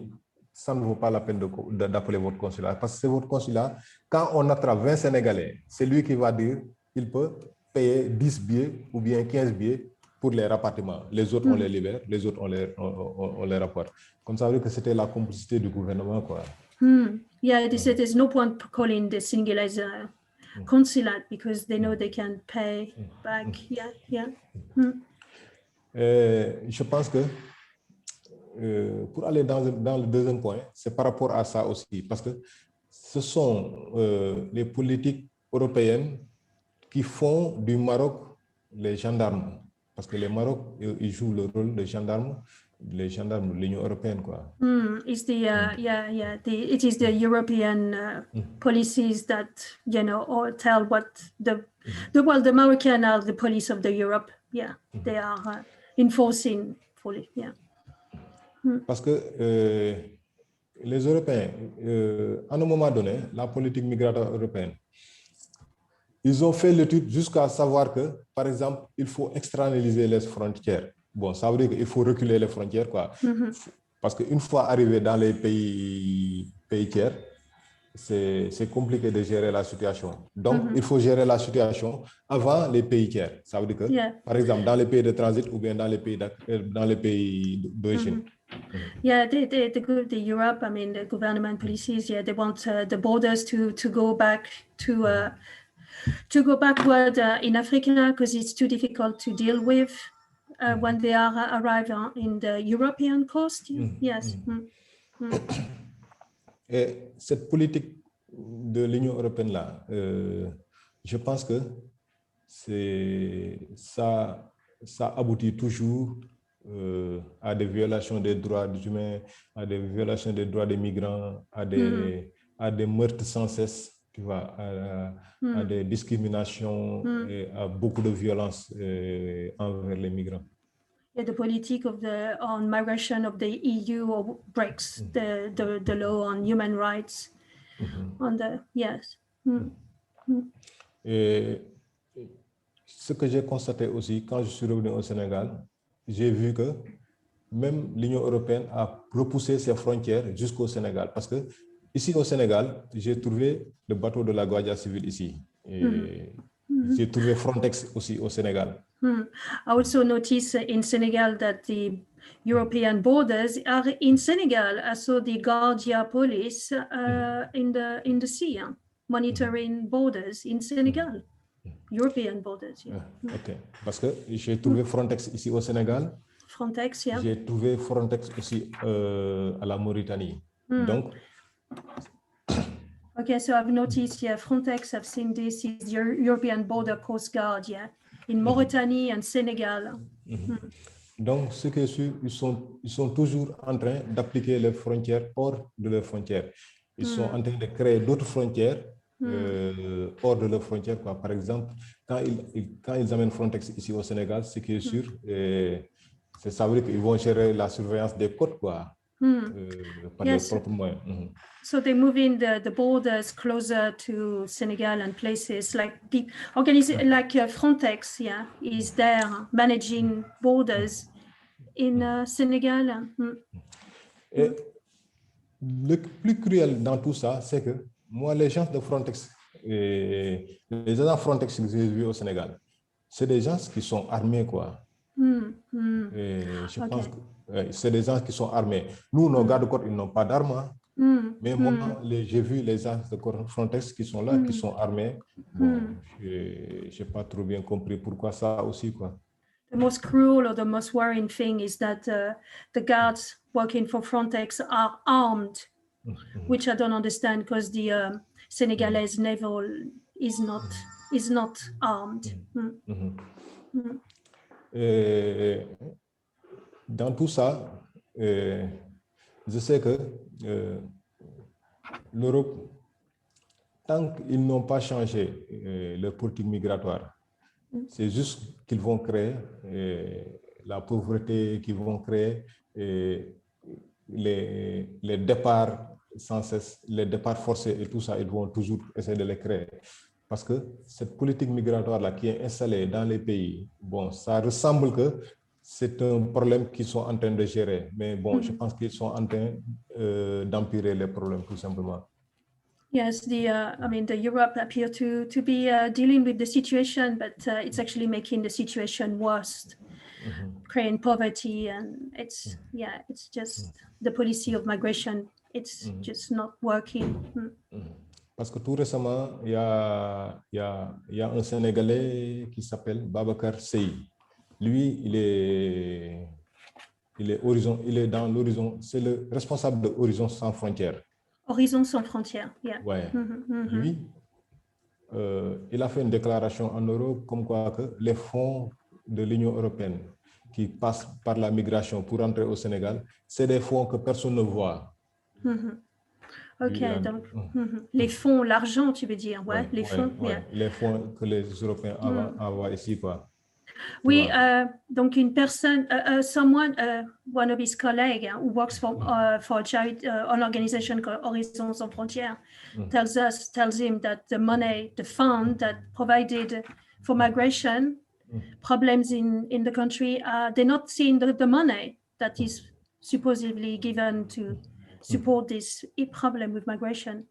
ça ne vaut pas la peine d'appeler votre consulat, parce que c'est votre consulat. Quand on attrape 20 Sénégalais, c'est lui qui va dire qu'il peut payer 10 billets ou bien 15 billets pour les rapatriements. Les autres, on les libère, les autres, on les rapporte. Comme ça veut dire que c'était la complicité du gouvernement, quoi. Yeah, there's no point calling the single as a consulate because they know they can pay back. Je pense que pour aller dans le deuxième point, c'est par rapport à ça aussi, parce que ce sont les politiques européennes qui font du Maroc les gendarmes, parce que les Maroc, ils jouent le rôle de gendarmes, les gendarmes de l'Union européenne, quoi. It's the it is the European policies that or tell what the Moroccan are the police of the Europe. Yeah, they are enforcing fully. Yeah. Parce que les Européens, à un moment donné, la politique migratoire européenne, ils ont fait l'étude jusqu'à savoir que, par exemple, il faut externaliser les frontières. Bon, ça veut dire qu'il faut reculer les frontières, quoi. Parce qu'une fois arrivé dans les pays tiers, c'est compliqué de gérer la situation. Donc, il faut gérer la situation avant les pays tiers. Ça veut dire que, par exemple, dans les pays de transit ou bien dans les pays d'origine. Yeah, the Europe, I mean, the government policies, they want the borders to go back to go backward in Africa because it's too difficult to deal with when they are arriving in the European coast. Yes. Et cette politique de l'Union européenne là, je pense que ça aboutit toujours à des violations des droits humains, à des violations des droits des migrants, à des meurtres sans cesse, tu vois, à des discriminations, et à beaucoup de violence envers les migrants. Yeah, the politique on migration of the EU breaks the law on human rights. Et ce que j'ai constaté aussi quand je suis revenu au Sénégal, j'ai vu que même l'Union européenne a repoussé ses frontières jusqu'au Sénégal. Parce que ici au Sénégal, j'ai trouvé le bateau de la Guardia Civile ici. Et j'ai trouvé Frontex aussi au Sénégal. I also noticed in Senegal that the European borders are in Senegal. I saw the Guardia police in the sea, monitoring borders in Senegal. European borders. Yeah. Ok, parce que j'ai trouvé Frontex ici au Sénégal. Frontex, yeah. J'ai trouvé Frontex aussi à la Mauritanie. Donc. Okay, so I've noticed, Frontex. I've seen this is European Border Coast Guard, in Mauritanie and Sénégal. Donc, ce qui est sûr, ils sont toujours en train d'appliquer les frontières hors de leurs frontières. Ils sont en train de créer d'autres frontières hors de leurs frontières, quoi. Par exemple, quand ils amènent Frontex ici au Sénégal, ce qui est sûr, ça veut dire qu'ils vont gérer la surveillance des côtes, quoi, par leurs propres moyens. So they're moving the borders closer to Senegal and places like the organization like Frontex, is there managing borders in Senegal. Et le plus cruel dans tout ça, c'est que moi, les gens de Frontex, les agents Frontex que j'ai vus au Sénégal, c'est des gens qui sont armés, quoi. Et je pense que c'est des gens qui sont armés. Nous, nos gardes-côtes, ils n'ont pas d'armes. Mais moi, j'ai vu les gens de Frontex qui sont là, qui sont armés. Bon, je n'ai pas trop bien compris pourquoi ça aussi, quoi. The most cruel or the most worrying thing is that the guards working for Frontex are armed, which I don't understand because the Senegalese naval is not armed. Et dans tout ça, je sais que l'Europe, tant qu'ils n'ont pas changé leur politique migratoire, c'est juste qu'ils vont créer la pauvreté, qu'ils vont créer les départs sans cesse, les départs forcés et tout ça, ils vont toujours essayer de les créer. Parce que cette politique migratoire-là qui est installée dans les pays, bon, ça ressemble que c'est un problème qu'ils sont en train de gérer. Mais bon, je pense qu'ils sont en train d'empirer les problèmes, tout simplement. Yes, I mean, the Europe appear to be dealing with the situation, but it's actually making the situation worse, creating poverty, and it's just the policy of migration. It's just not working. Parce que tout récemment, il y a un Sénégalais qui s'appelle Babacar Sey. Lui, il est dans l'Horizon, c'est le responsable de Horizon Sans Frontières. Horizon Sans Frontières, yeah. Ouais. Lui, il a fait une déclaration en Europe comme quoi que les fonds de l'Union européenne qui passent par la migration pour entrer au Sénégal, c'est des fonds que personne ne voit. Ok, donc les fonds, l'argent, tu veux dire, ouais, les fonds. Yeah. Les fonds que les Européens envoient ici, quoi. Oui, donc une personne, someone, one of his colleagues who works for an organization called Horizon Sans Frontières, tells him that the fund that provided for migration problems in the country, they're not seeing the money that is supposedly given to support this problem with migration.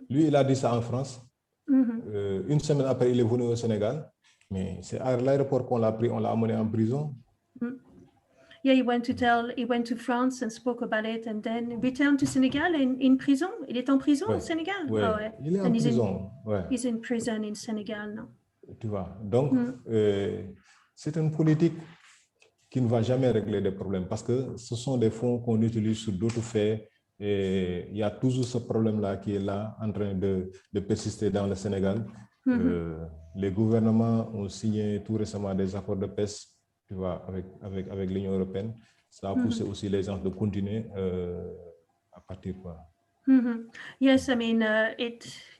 Lui, il a dit ça en France. Une semaine après, il est venu au Sénégal. Mais c'est à l'aéroport qu'on l'a pris, on l'a amené en prison. Yeah, he went to France and spoke about it, and then returned to Senegal in prison. Il est en prison au Sénégal. Ouais. Oh, ouais. Il est en prison. He's in prison in Senegal now. Tu vois. Donc, c'est une politique qui ne va jamais régler des problèmes parce que ce sont des fonds qu'on utilise sur d'autres faits. Et il y a toujours ce problème-là qui est là, en train de persister dans le Sénégal. Les gouvernements ont signé tout récemment des accords de paix, tu vois, avec l'Union européenne. Ça a poussé aussi les gens de continuer à partir, quoi. Yes, I mean,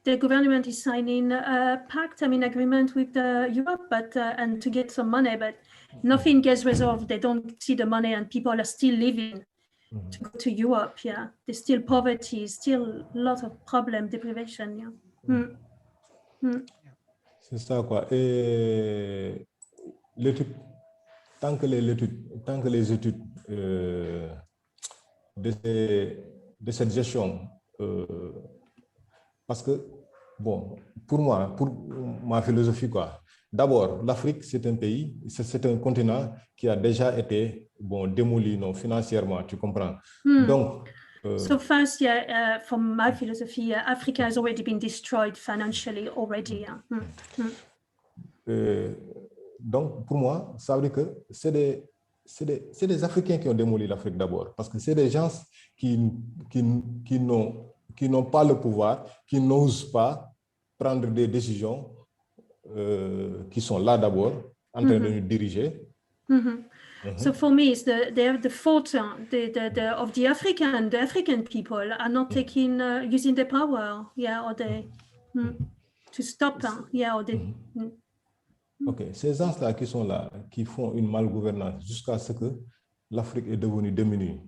the government is signing a pact, agreement with Europe, but and to get some money, but nothing gets resolved. They don't see the money, and people are still living to go to Europe. Yeah, there's still poverty, still a lot of problems, deprivation. Yeah. C'est ça, quoi. Et tant que les études de cette gestion, parce que, bon, pour ma philosophie, quoi. D'abord, l'Afrique, c'est un pays, c'est un continent qui a déjà été, démoli financièrement, tu comprends? Donc, so first, from my philosophy, Africa has already been destroyed financially already. Donc, pour moi, ça veut dire que c'est des Africains qui ont démoli l'Afrique d'abord, parce que c'est des gens qui n'ont pas le pouvoir, qui n'osent pas prendre des décisions qui sont là d'abord, en train de nous diriger. So for me, it's the fault of the African people are not taking using their power, or they to stop, or they. Ok, ces gens-là qui sont là, qui font une malgouvernance jusqu'à ce que l'Afrique est devenue démunie.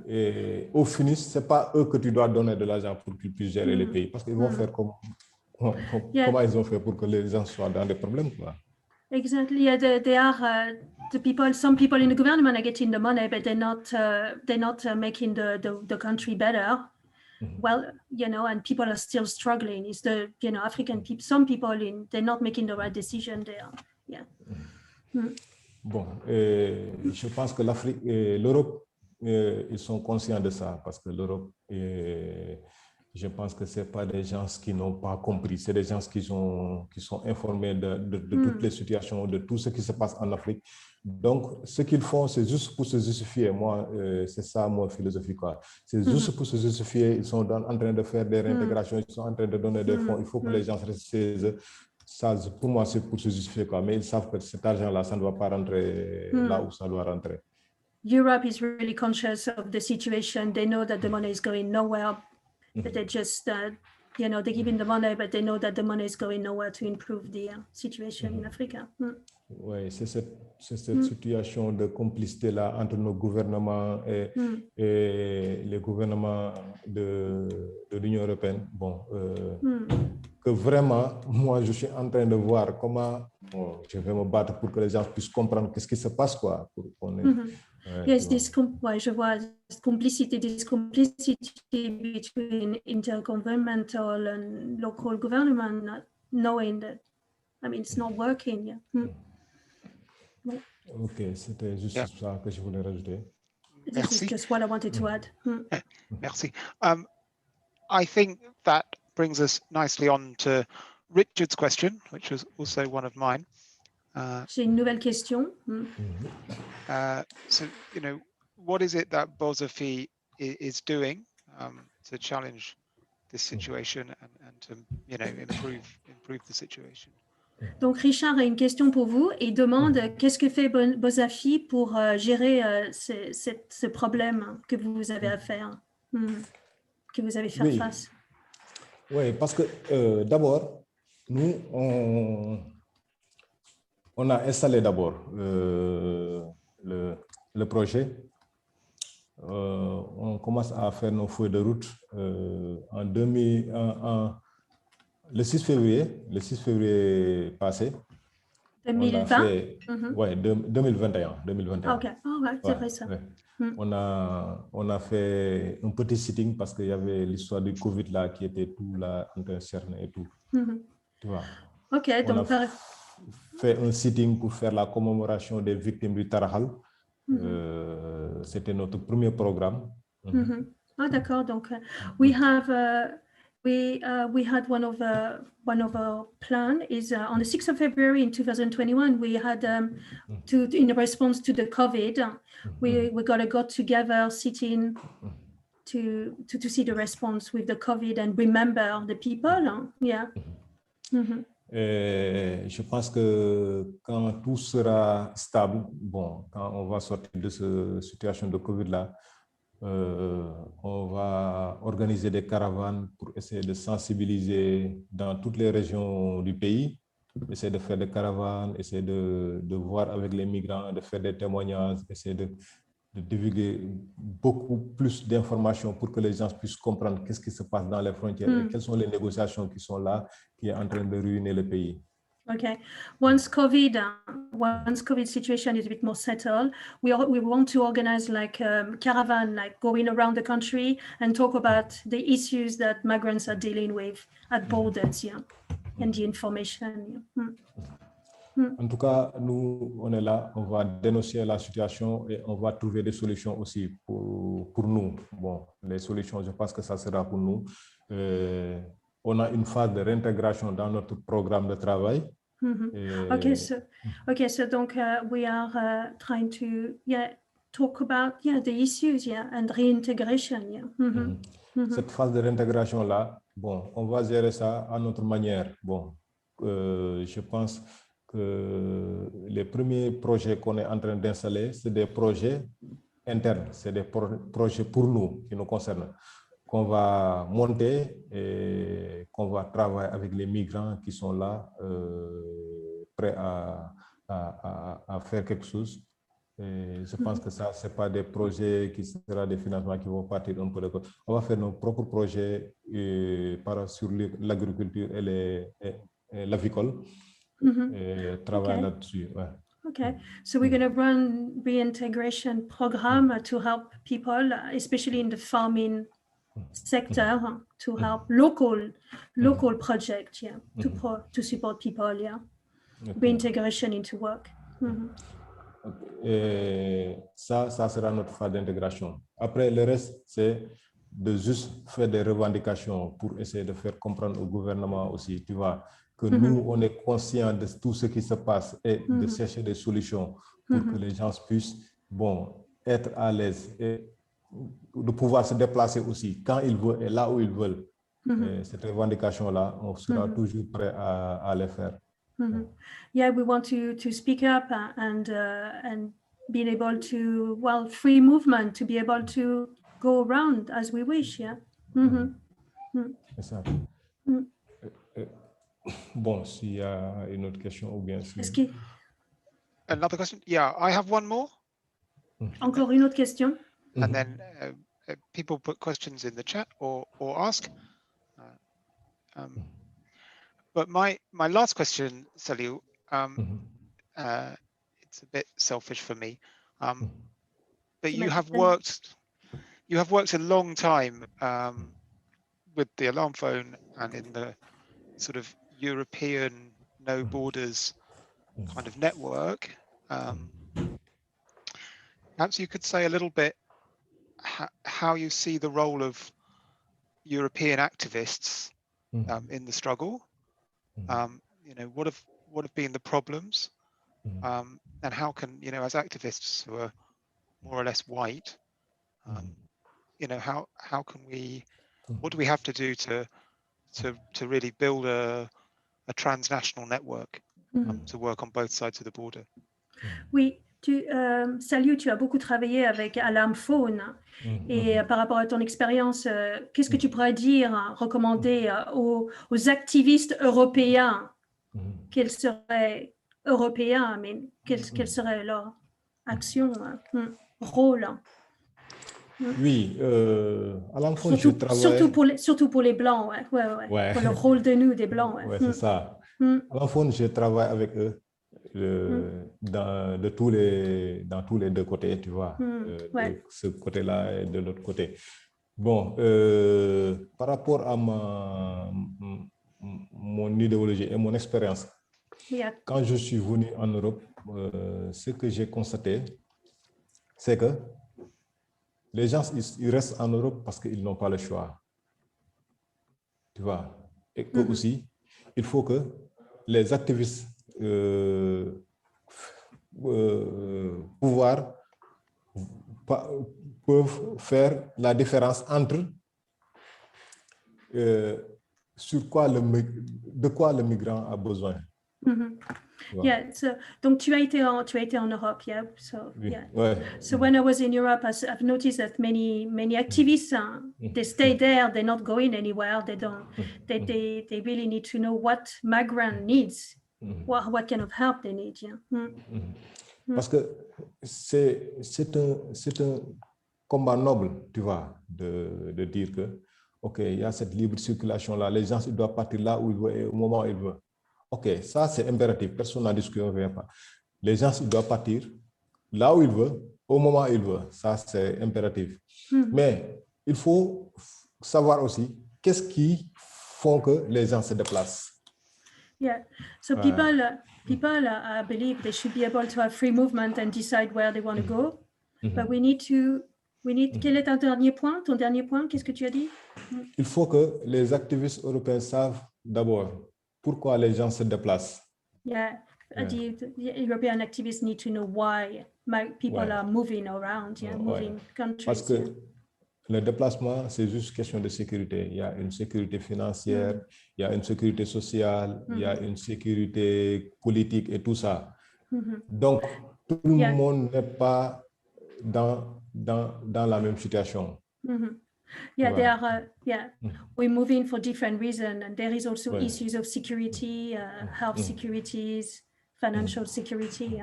Et au finish, c'est pas eux que tu dois donner de l'argent pour qu'ils puissent gérer les pays, parce qu'ils vont faire comment ils ont fait pour que les gens soient dans des problèmes, quoi. Exactly. Yeah, they are the people. Some people in the government are getting the money, but they're not making the country better. Well, and people are still struggling. It's the African people. Some people they're not making the right decision there. Yeah. Bon, je pense que l'Afrique et l'Europe, ils sont conscients de ça parce que l'Europe, je pense que c'est pas des gens qui n'ont pas compris. C'est des gens qui sont informés de toutes les situations, de tout ce qui se passe en Afrique. Donc, ce qu'ils font, c'est juste pour se justifier. Moi, c'est ça, ma philosophie, quoi. C'est juste pour se justifier. Ils sont en train de faire des réintégrations, ils sont en train de donner des fonds. Il faut que les gens restent chez eux. Ça, pour moi, c'est pour se justifier, quoi. Mais ils savent que cet argent-là, ça ne va pas rentrer là où ça doit rentrer. Europe is really conscious of the situation. They know that the money is going nowhere. But they just, they're giving the money, but they know that the money is going nowhere to improve the situation in Africa. Oui, c'est cette situation de complicité-là entre nos gouvernements et les gouvernements de l'Union européenne. Bon, que vraiment, moi, je suis en train de voir comment je vais me battre pour que les gens puissent comprendre qu'est-ce qui se passe, quoi. Pour qu'on ait, Yes, je vois this complicity between intergovernmental and local government, not knowing that, I mean, it's not working. Yeah. Ok, c'était juste ça que je voulais rajouter. This is just what I wanted to add. Merci. I think that brings us nicely on to Richard's question, which was also one of mine. J'ai une nouvelle question. So, what is it that Bosofi is doing to challenge this situation and to, improve the situation? Donc, Richard a une question pour vous et demande qu'est-ce que fait Bosafi pour gérer ce problème que vous avez à faire, que vous avez fait face. Oui, parce que d'abord, nous, on a installé d'abord le projet. On commence à faire nos feuilles de route le 6 février passé. 2020? On a fait, 2021. Ok, c'est vrai ça. Ouais. On a fait un petit sitting parce qu'il y avait l'histoire du Covid là qui était tout là en train de cerner et tout. Tu vois. Ok, on donc a fait un sitting pour faire la commémoration des victimes du Tarahal. C'était notre premier programme. Ah, d'accord. Donc, we had one of our plan is on the 6th of February in 2021. We had in response to the COVID, we got to go together, sitting to see the response with the COVID and remember the people. Yeah. Et je pense que quand tout sera stable, quand on va sortir de cette situation de Covid-là, on va organiser des caravanes pour essayer de sensibiliser dans toutes les régions du pays, essayer de faire des caravanes, essayer de voir avec les migrants, de faire des témoignages, essayer de divulguer beaucoup plus d'informations pour que les gens puissent comprendre qu'est-ce qui se passe dans les frontières et quelles sont les négociations qui sont là, qui est en train de ruiner le pays. Okay. Once COVID situation is a bit more settled, we want to organize like caravan, like going around the country and talk about the issues that migrants are dealing with at borders, and the information. En tout cas, nous, on est là, on va dénoncer la situation et on va trouver des solutions aussi pour nous. Bon, les solutions, je pense que ça sera pour nous. On a une phase de réintégration dans notre programme de travail. Okay, so donc we are trying to talk about the issues and reintegration. Cette phase de réintégration là, on va gérer ça à notre manière. Je pense que les premiers projets qu'on est en train d'installer, c'est des projets internes, c'est des projets pour nous, qui nous concernent, qu'on va monter et qu'on va travailler avec les migrants qui sont là, prêts à faire quelque chose. Et je pense que ça, ce n'est pas des projets qui seront des financements qui vont partir un peu de côté. On va faire nos propres projets sur l'agriculture et l'avicole. Et travailler là-dessus. Okay, so we're going to run reintegration program to help people, especially in the farming sector, to help local projects, to support people, reintegration into work. Et ça sera notre phase d'intégration. Après, le reste, c'est de juste faire des revendications pour essayer de faire comprendre au gouvernement aussi, tu vois, que nous, on est conscients de tout ce qui se passe et de chercher des solutions pour que les gens puissent, être à l'aise et de pouvoir se déplacer aussi quand ils veulent et là où ils veulent. Et cette revendication-là, on sera toujours prêt à les faire. Yeah, we want to speak up and be able to, free movement, to be able to go around as we wish, C'est ça. S'il y a une autre question ou bien si... Another question? Yeah, I have one more. Encore une autre question? And then people put questions in the chat or ask. But my last question, Salil, Mhm. it's a bit selfish for me, Tu but m'as you dit have que- worked a long time with the alarm phone and in the sort of European no borders kind of network. Perhaps you could say a little bit how you see the role of European activists in the struggle. You know, what have been the problems, and how can, you know, as activists who are more or less white, you know, how can we, what do we have to do to really build a transnational network to work on both sides of the border? Oui, Salil, tu as beaucoup travaillé avec Alarm Phone. Et par rapport à ton expérience, qu'est-ce que tu pourrais dire, recommander aux activistes européens? Quels seraient européens, mais quelle serait leur action, rôle? Oui, Alarm Phone, je travaille... surtout pour les Blancs, ouais. Pour le rôle de nous, des Blancs. Ouais, c'est ça. Alarm Phone, je travaille avec eux dans tous les deux côtés, tu vois, de ce côté-là et de l'autre côté. Bon, par rapport à mon idéologie et mon expérience, quand je suis venu en Europe, ce que j'ai constaté, c'est que les gens, ils restent en Europe parce qu'ils n'ont pas le choix. Tu vois, et que aussi, il faut que les activistes peuvent faire la différence entre de quoi le migrant a besoin. Yeah, so, donc tu as été en Europe, yeah. So, yeah. Ouais. So when I was in Europe, I've noticed that many activists, they stay there, they're not going anywhere. They don't. They really need to know what migrant needs, what kind of help they need. Yeah. Parce que c'est un combat noble, tu vois, de dire que ok, il y a cette libre circulation là, les gens ils doivent partir là où ils veulent et au moment où ils veulent. Ok, ça c'est impératif, personne n'a dit ce qu'on ne veut pas. Les gens ils doivent partir là où ils veulent, au moment où ils veulent, ça c'est impératif. Mais il faut savoir aussi qu'est-ce qui font que les gens se déplacent. Yeah, so people believe they should be able to have free movement and decide where they want to go, but we need. Quel est ton dernier point? Qu'est-ce que tu as dit? Il faut que les activistes européens savent d'abord pourquoi les gens se déplacent. Yeah. The European activists need to know why people are moving around, moving countries. Parce que le déplacement, c'est juste question de sécurité. Il y a une sécurité financière, il y a une sécurité sociale, il y a une sécurité politique et tout ça. Donc, tout le monde n'est pas dans la même situation. Yeah, we're moving for different reasons, and there is also issues of security, health securities, financial security.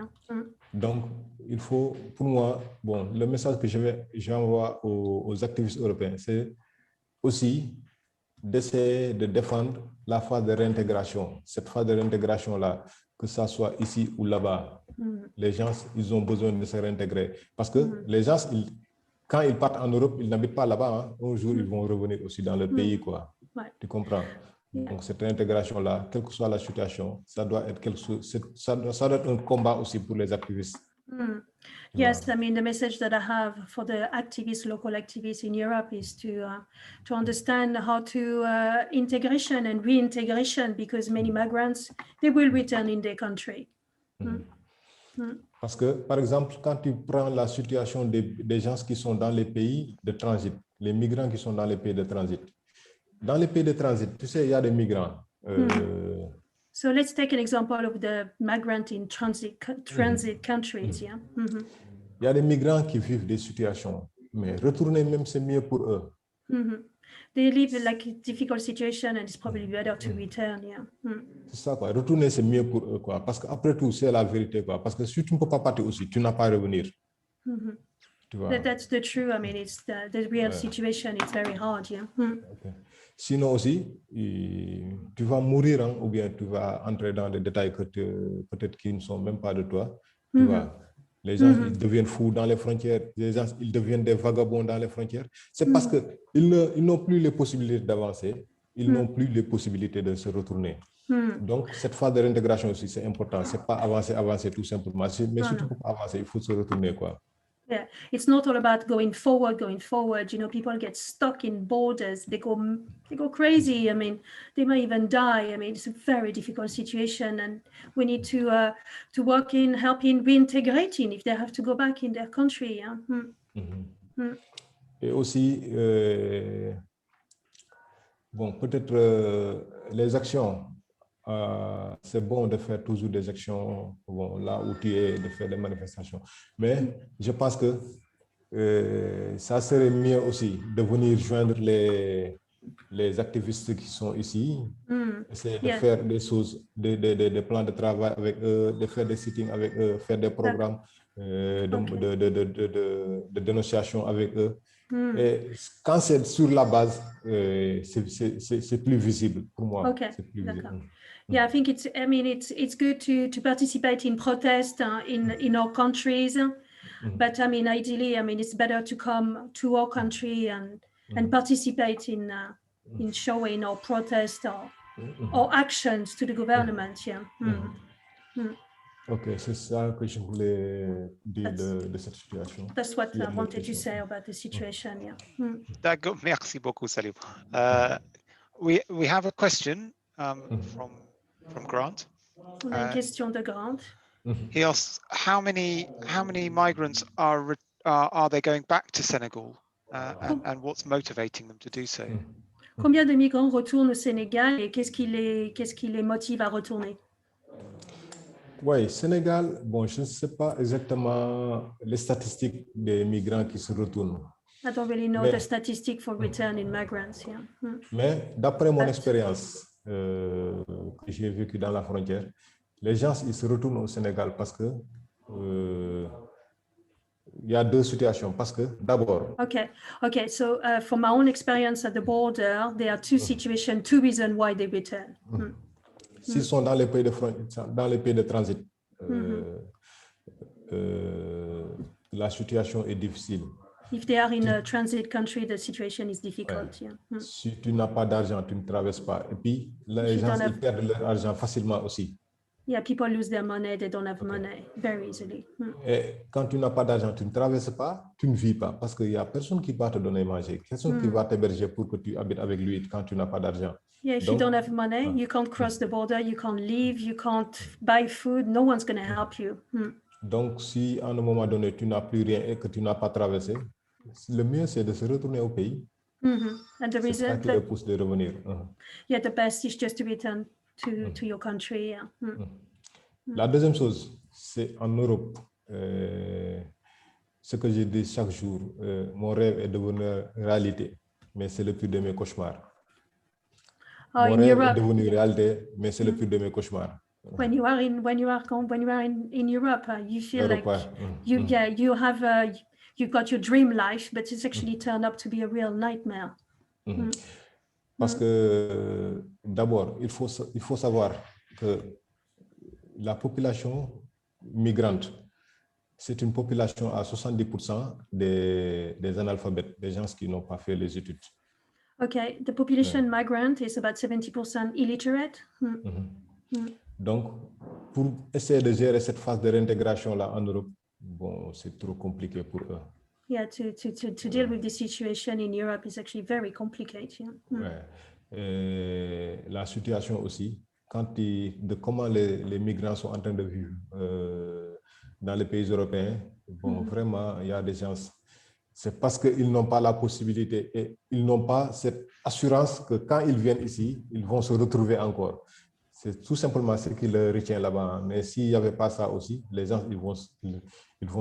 Donc, il faut, pour moi, bon, le message que j'envoie aux activistes européens, c'est aussi d'essayer de défendre la phase de réintégration. Cette phase de réintégration-là, que ça soit ici ou là-bas, les gens, ils ont besoin de se réintégrer. Parce que les gens, quand ils partent en Europe, ils n'habitent pas là-bas. Un jour, ils vont revenir aussi dans le pays, quoi. Tu comprends? Donc, cette réintégration-là, quelle que soit la situation, ça doit être ça doit être un combat aussi pour les activistes. Yes, I mean, the message that I have for the activists, local activists in Europe is to understand how to integration and reintegration, because many migrants, they will return in their country. Parce que, par exemple, quand tu prends la situation des gens qui sont dans les pays de transit, les migrants qui sont dans les pays de transit. Dans les pays de transit, tu sais, il y a des migrants. So let's take an example of the migrant in transit countries. Yeah. Il y a des migrants qui vivent des situations, mais retourner même, c'est mieux pour eux. They live like a difficult situation, and it's probably better to return. Yeah. C'est ça, quoi. Retourner, c'est mieux pour eux, quoi. Parce qu'après tout, c'est la vérité, quoi. Parce que si tu ne peux pas partir aussi, tu n'as pas à revenir. That's the true. I mean, it's the real situation. It's very hard. Yeah. Okay. Sinon aussi, tu vas mourir hein, ou bien tu vas entrer dans des détails que peut-être qui ne sont même pas de toi. Tu vois, les gens ils deviennent fous dans les frontières, les gens ils deviennent des vagabonds dans les frontières. C'est parce qu'ils n'ont plus les possibilités d'avancer, ils n'ont plus les possibilités de se retourner. Donc, cette phase de réintégration aussi, c'est important. C'est pas avancer tout simplement. Mais surtout pour avancer, il faut se retourner, quoi. Yeah, it's not all about going forward. You know, people get stuck in borders. They go crazy. I mean, they might even die. I mean, it's a very difficult situation, and we need to work in helping reintegrating if they have to go back in their country. Yeah? Et aussi, bon, peut-être les actions. C'est bon de faire toujours des actions bon, là où tu es, de faire des manifestations. Mais je pense que ça serait mieux aussi de venir joindre les activistes qui sont ici, essayer de faire des choses, des plans de travail avec eux, de faire des sittings avec eux, faire des programmes de dénonciation avec eux. Et quand c'est sur la base, c'est plus visible pour moi. Okay, c'est plus visible. Yeah, I think it's good to participate in protest in our countries, but I mean, ideally, it's better to come to our country and participate in showing our protest or actions to the government. Yeah. Ok, c'est ça que je voulais dire de cette situation. That's what I wanted to say about the situation. Yeah. D'accord, merci beaucoup, Salim. We have a question from Grant. On a une question de Grant. He asks, how many migrants are they going back to Senegal, and what's motivating them to do so? Combien de migrants retournent au Sénégal et qu'est-ce qui les motive à retourner? Oui, Sénégal, bon, je ne sais pas exactement les statistiques des migrants qui se retournent. I don't really know the statistics for returning migrants. Yeah. Mais d'après mon expérience que j'ai vécue dans la frontière, les gens ils se retournent au Sénégal parce que il y a deux situations. Parce que d'abord. Okay. So from my own experience at the border, there are two situations, two reasons why they return. S'ils sont dans les pays de transit, la situation est difficile. If they are in a transit country, the situation is difficult. Ouais. Yeah. Si tu n'as pas d'argent, tu ne traverses pas. Et puis, les gens ils perdent leur argent facilement aussi. Yeah, people lose their money, they don't have money very easily. Et quand tu n'as pas d'argent, tu ne traverses pas, tu ne vis pas. Parce qu'il n'y a personne qui va te donner à manger, personne qui va t'héberger pour que tu habites avec lui quand tu n'as pas d'argent. Yeah, if you don't have money, you can't cross the border, you can't leave, you can't buy food, no one's going to help you. Donc, si à un moment donné, tu n'as plus rien et que tu n'as pas traversé, le mieux, c'est de se retourner au pays. And the C'est reason ça qui les pousse de revenir. Yeah, the best is just to return to your country. Yeah. La deuxième chose, c'est en Europe. Ce que je dis chaque jour, mon rêve est devenu réalité, mais c'est le plus de mes cauchemars. Mon rêve est devenu réalité, mais c'est le plus de mes cauchemars. When you are in Europe, you feel like you've got your dream life, but it's actually turned up to be a real nightmare. Parce que d'abord, il faut savoir que la population migrante, c'est une population à 70% des analphabètes, des gens qui n'ont pas fait les études. Okay, the population migrant is about 70% illiterate. Donc, pour essayer de gérer cette phase de réintégration-là en Europe, bon, c'est trop compliqué pour eux. Yeah, to deal with this situation in Europe is actually very complicated. Et la situation aussi, de comment les migrants sont en train de vivre dans les pays européens, bon, vraiment, il y a des gens, c'est parce qu'ils n'ont pas la possibilité et ils n'ont pas cette assurance que quand ils viennent ici, ils vont se retrouver encore. C'est tout simplement ce qui le retient là-bas. Mais s'il n'y avait pas ça aussi, les gens, ils vont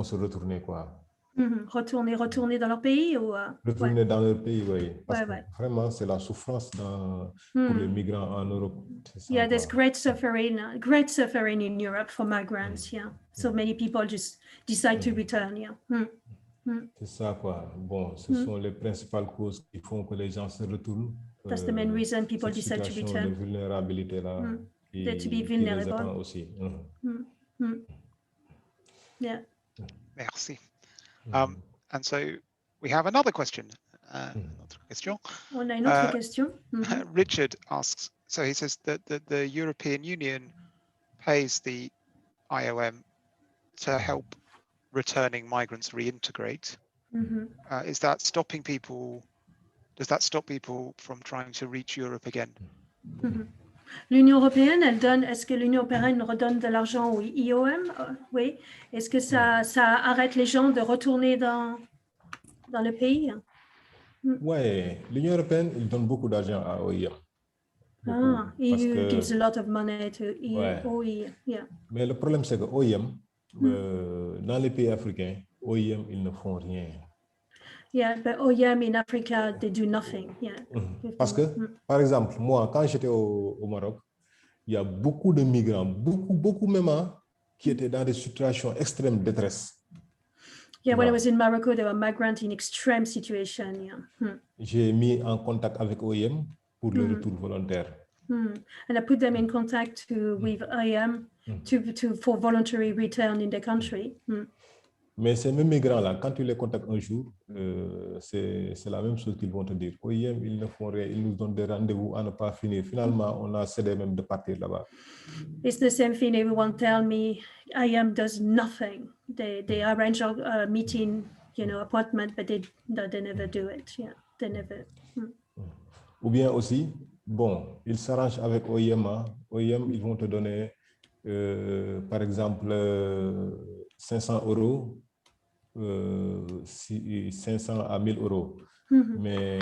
se retourner, quoi. Retourner dans leur pays ou retourner dans leur pays, oui. Parce que vraiment, c'est la souffrance pour les migrants en Europe. Ça, yeah, there's great suffering in Europe for migrants. Yeah, so many people just decide to return. Yeah. C'est ça, quoi. Bon, ce sont les principales causes qui font que les gens se retournent. That's the main reason people decide to situation de return. vulnérabilité là To be qui les vulnerable. attend aussi. Yeah. Merci. And so we have another question. On a une autre question. Richard asks, so he says that the European Union pays the IOM to help returning migrants reintegrate. Is that stopping people? Does that stop people from trying to reach Europe again? L'Union européenne, est-ce que l'Union européenne redonne de l'argent au IOM? Oui. Est-ce que ça arrête les gens de retourner dans le pays? Oui, l'Union européenne, il donne beaucoup d'argent à OIM. EU gives a lot of money to OIM. Yeah. Mais le problème, c'est que OIM, dans les pays africains, OIM, ils ne font rien. Yeah, but OIM in Africa, they do nothing. Yeah. Parce que, par exemple, moi, quand j'étais au Maroc, il y a beaucoup de migrants, beaucoup même, qui étaient dans des situations extrêmes de détresse. Yeah, when I was in Morocco, there were migrants in extreme situation. Yeah. J'ai mis en contact avec OIM pour le retour volontaire. And I put them in contact with OIM for voluntary return in the country. Mais ces mêmes migrants-là, quand tu les contactes un jour, c'est la même chose qu'ils vont te dire. OIM, ils ne font rien, ils nous donnent des rendez-vous à ne pas finir. Finalement, on a cédé même de partir là-bas. It's the same thing. Everyone tell me IOM does nothing. They arrange a meeting, appointment, but they never do it. Yeah, they never. Ou bien aussi, bon, ils s'arrangent avec OIM. OIM, ils vont te donner, par exemple, 500 €, 500 à 1000 €. Mais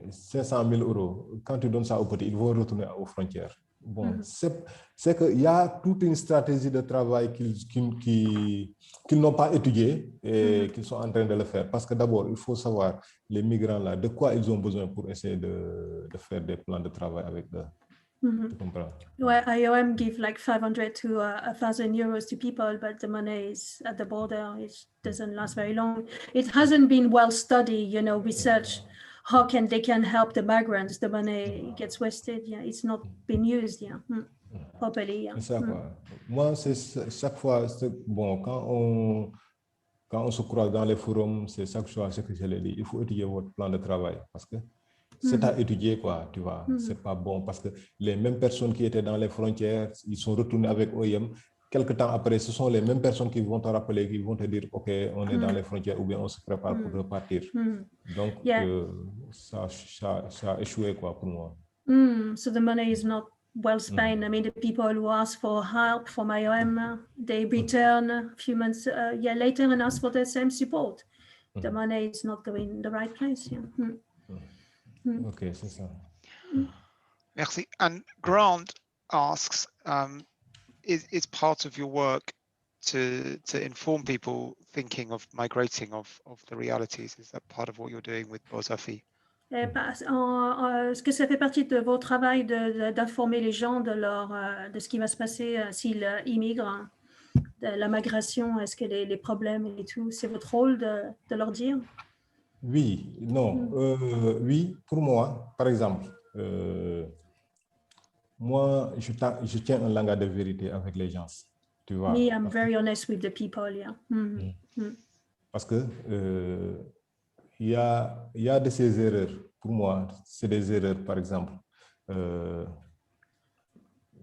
500 000 €, quand tu donnes ça aux petits, ils vont retourner aux frontières. Bon, c'est qu'il y a toute une stratégie de travail qu'ils n'ont pas étudiée et qu'ils sont en train de le faire. Parce que d'abord, il faut savoir, les migrants là, de quoi ils ont besoin pour essayer de faire des plans de travail avec eux. Tu comprends? Well, IOM give like 500 to 1,000 euros to people, but the money is at the border. It doesn't last very long. It hasn't been well studied, research. How they can help the migrants? The money gets wasted. Yeah, it's not been used. Yeah, properly. Yeah. C'est ça quoi. Moi, c'est chaque fois, bon, quand on se croise dans les forums, c'est chaque fois ce que je leur dis. Il faut étudier votre plan de travail parce que c'est à étudier, quoi, tu vois. C'est pas bon parce que les mêmes personnes qui étaient dans les frontières, ils sont retournés avec OIM. Quelque temps après, ce sont les mêmes personnes qui vont te rappeler, qui vont te dire, OK, on est dans les frontières ou bien on se prépare pour repartir. Donc, ça a échoué, quoi, pour moi. So the money is not well spent. I mean, the people who ask for help from IOM, they return a few months later and ask for the same support. The money is not going in the right place. Yeah. OK, c'est ça. Merci. And Grant asks, is part of your work to inform people thinking of migrating of the realities? Is that part of what you're doing with Bozafi? Est-ce que ça fait partie de vos travail d'informer les gens de ce qui va se passer s'ils immigrent, de la migration, est-ce que les problèmes et tout, c'est votre rôle de leur dire? Oui, non. Oui, pour moi, par exemple, moi, je tiens un langage de vérité avec les gens. Tu vois? Me, I'm very honest with the people, yeah. Parce que il y a de ces erreurs. Pour moi, c'est des erreurs, par exemple.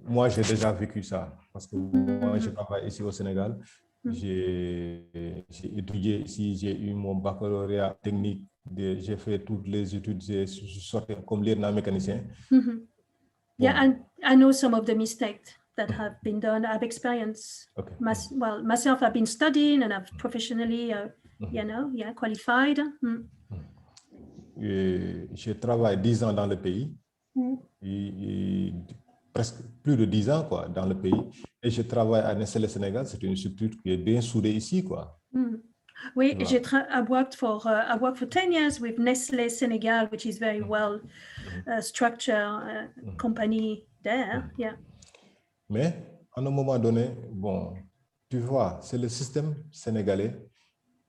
Moi, j'ai déjà vécu ça. Parce que moi, je travaille ici au Sénégal. J'ai étudié ici, j'ai eu mon baccalauréat technique. J'ai fait toutes les études, je suis sorti comme lieutenant mécanicien. Yeah, and I know some of the mistakes that have been done. I've experienced, myself, I've been studying and I've professionally, qualified. Je travaille 10 ans dans le pays, et presque plus de 10 ans quoi, dans le pays. Et je travaille à Nestlé Sénégal, c'est une structure qui est bien soudée ici, quoi. Oui, I worked for 10 years with Nestlé Sénégal, which is very well structured company there. Yeah. Mais à un moment donné, bon, tu vois, c'est le système sénégalais,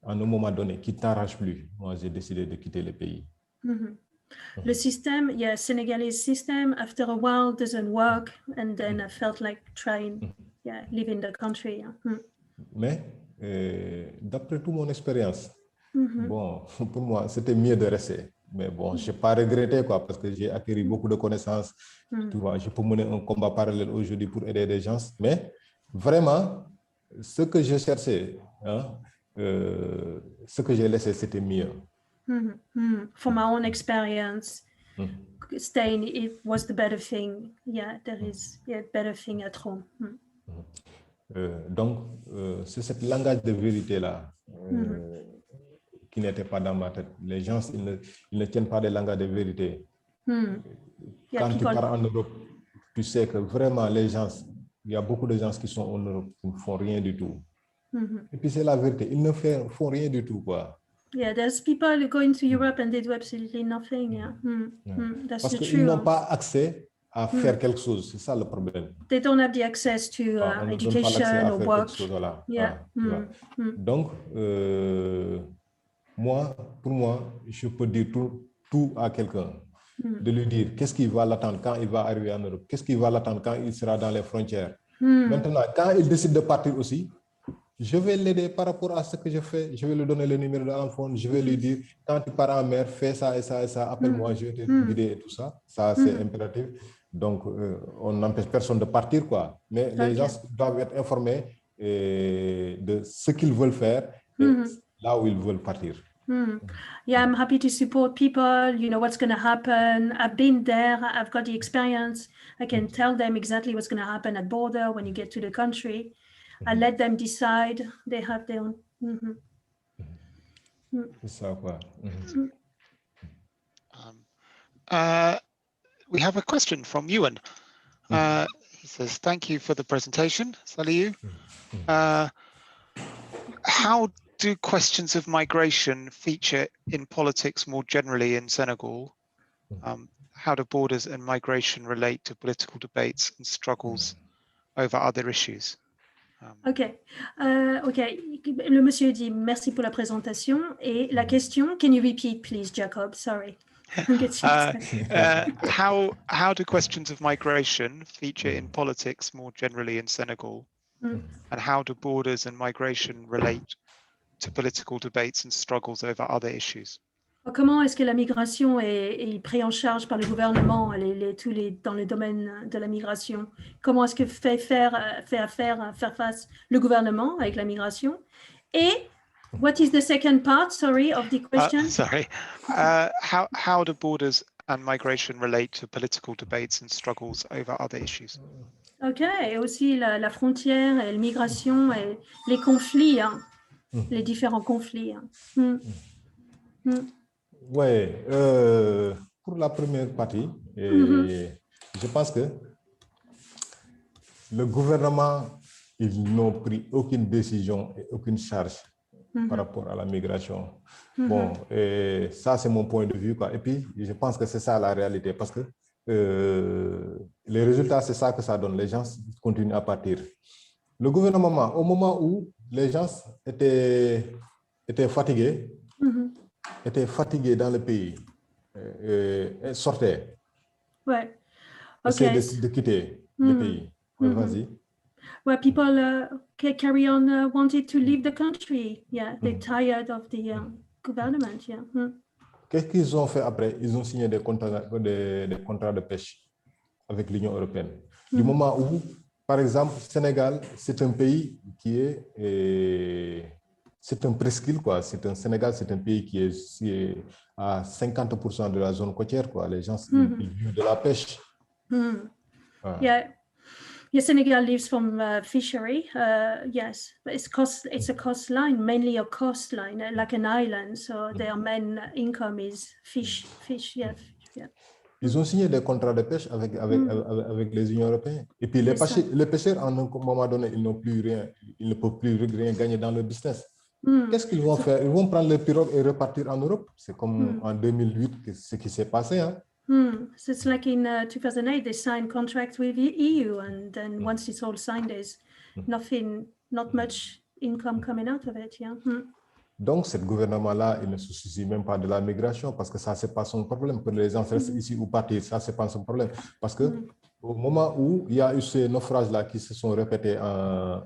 à un moment donné, qui t'arrache plus. Moi, j'ai décidé de quitter le pays. Le système, Senegalese system, after a while doesn't work, and then I felt like trying, live in the country. Mais d'après toute mon expérience, bon, pour moi, c'était mieux de rester. Mais bon, je n'ai pas regretté, quoi, parce que j'ai acquis beaucoup de connaissances. Tu vois, je peux mener un combat parallèle aujourd'hui pour aider des gens. Mais vraiment, ce que je cherchais, ce que j'ai laissé, c'était mieux. From my own experience, staying, it was the better thing. Yeah, there is better thing at home. Donc, c'est ce langage de vérité-là qui n'était pas dans ma tête. Les gens, ils ne tiennent pas des langages de vérité. Quand tu pars en Europe, tu sais que vraiment les gens, il y a beaucoup de gens qui sont en Europe qui ne font rien du tout. Et puis c'est la vérité, ils ne font rien du tout, quoi. Yeah, there's people going to Europe and they do absolutely nothing. That's Parce the qu'ils truth. n'ont pas accès à faire quelque chose, c'est ça le problème. They don't have the access to On ne donne pas l'accès education à or faire work. quelque chose, voilà. Yeah. Donc, pour moi, je peux dire tout à quelqu'un. De lui dire qu'est-ce qui va l'attendre quand il va arriver en Europe, qu'est-ce qui va l'attendre quand il sera dans les frontières. Maintenant, quand il décide de partir aussi, je vais l'aider par rapport à ce que je fais. Je vais lui donner le numéro de téléphone. Je vais lui dire, quand tu pars en mer, fais ça et ça et ça. Appelle-moi, je vais te guider et tout ça. Ça, c'est impératif. Donc, on n'empêche personne de partir, quoi. Mais les gens doivent être informés de ce qu'ils veulent faire et là où ils veulent partir. Yeah, I'm happy to support people. You know what's going to happen. I've been there. I've got the experience. I can tell them exactly what's going to happen at border when you get to the country. I let them decide. They have their own. C'est ça, quoi. We have a question from Ewan. He says, thank you for the presentation. Salut. How do questions of migration feature in politics more generally in Senegal? How do borders and migration relate to political debates and struggles over other issues? OK. Le monsieur dit merci pour la présentation. Et la question, can you repeat, please, Jacob? Sorry. How do questions of migration feature in politics more generally in Senegal? And how do borders and migration relate to political debates and struggles over other issues? Comment est-ce que la migration est prise en charge par le gouvernement dans le domaine de la migration? Comment est-ce que fait face le gouvernement avec la migration? Et what is the second part, sorry, of the question? How do borders and migration relate to political debates and struggles over other issues? OK, et aussi la frontière et la migration et les conflits, les différents conflits. Oui, pour la première partie, je pense que le gouvernement, ils n'ont pris aucune décision et aucune charge par rapport à la migration. Bon, et ça c'est mon point de vue, quoi. Et puis, je pense que c'est ça la réalité, parce que les résultats, c'est ça que ça donne. Les gens continuent à partir. Le gouvernement, au moment où les gens étaient fatigués, dans le pays, et sortaient. Ouais. Essayaient de quitter le pays. Vas-y. Where people carry on wanted to leave the country. Yeah, they're tired of the government. Yeah. Qu'est-ce qu'ils ont fait après? Ils ont signé des contrats de pêche avec l'Union européenne. Du moment où, par exemple, Sénégal, c'est un pays qui est c'est un presqu'île, quoi. Sénégal, c'est un pays qui est à 50% de la zone côtière, quoi. Les gens ils vivent de la pêche. Yeah, Senegal lives from fishery. Yes, but it's a coastline, mainly a coastline, like an island. So their main income is fish. Yeah. Ils ont signé des contrats de pêche avec les Unions européennes. Et puis les pêcheurs, à un moment donné, ils ne peuvent plus rien gagner dans le business. Qu'est-ce qu'ils vont faire? Ils vont prendre les pirogues et repartir en Europe. C'est comme en 2008, ce qui s'est passé. So it's like in 2008, they signed contract with the EU, and then once it's all signed, there's not much income coming out of it. Yeah. Donc, ce gouvernement-là, il ne se soucie même pas de la migration parce que ça, ce n'est pas son problème. Pour les gens restent ici ou partir, ça, ce n'est pas son problème. Parce que au moment où il y a eu ces naufrages-là qui se sont répétés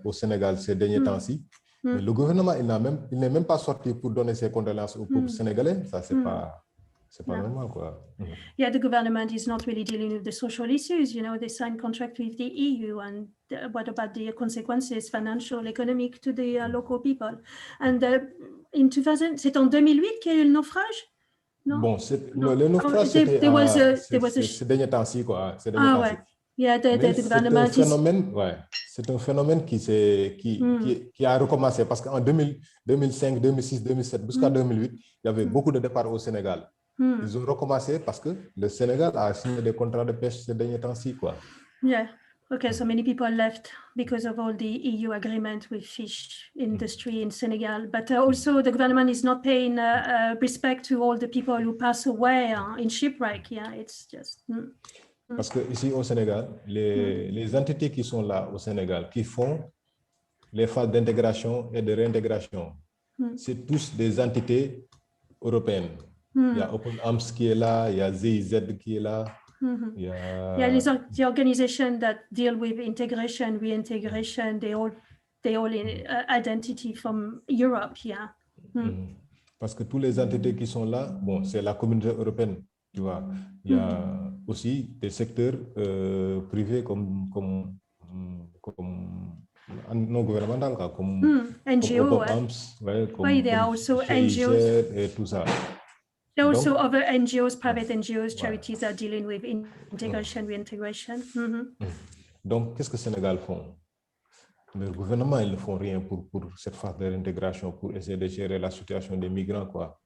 au Sénégal ces derniers temps-ci, mais le gouvernement, il n'est même pas sorti pour donner ses condoléances au peuple sénégalais. Ça, c'est pas normal, quoi. Yeah, the government is not really dealing with the social issues. You know, they signed contract with the EU, and what about the consequences, financial, economic, to the local people? And in 2000, c'est en 2008 qu'il y a eu le naufrage? Non? Bon, le naufrage, c'était ces derniers temps-ci, quoi. Ah ouais. Yeah, the government c'est un phénomène qui a recommencé parce qu'en 2005, 2006, 2007, jusqu'à 2008, il y avait beaucoup de départs au Sénégal. Ils ont recommencé parce que le Sénégal a signé des contrats de pêche ces derniers temps-ci, quoi. Yeah. Okay, so many people left because of all the EU agreement with fish industry in Senegal, but also the government is not paying respect to all the people who pass away in shipwreck. Yeah, it's just. Parce que ici au Sénégal, les entités qui sont là au Sénégal, qui font les phases d'intégration et de réintégration, c'est tous des entités européennes. Il y a Open Arms qui est là, il y a ZIZ qui est là. Yeah, the organization that deal with integration, reintegration, they all in identity from Europe, yeah. Parce que tous les entités qui sont là, bon, c'est la communauté européenne, tu vois. Il y a aussi des secteurs privés comme non gouvernemental, comme NGO, Open Arms, comme there are also GIZ NGOs et tout ça. There are also other NGOs, private NGOs, charities that are dealing with integration, reintegration. Donc, qu'est-ce que le Sénégal font? Le gouvernement, ils ne font rien pour cette phase de réintégration, pour essayer de gérer la situation des migrants, quoi.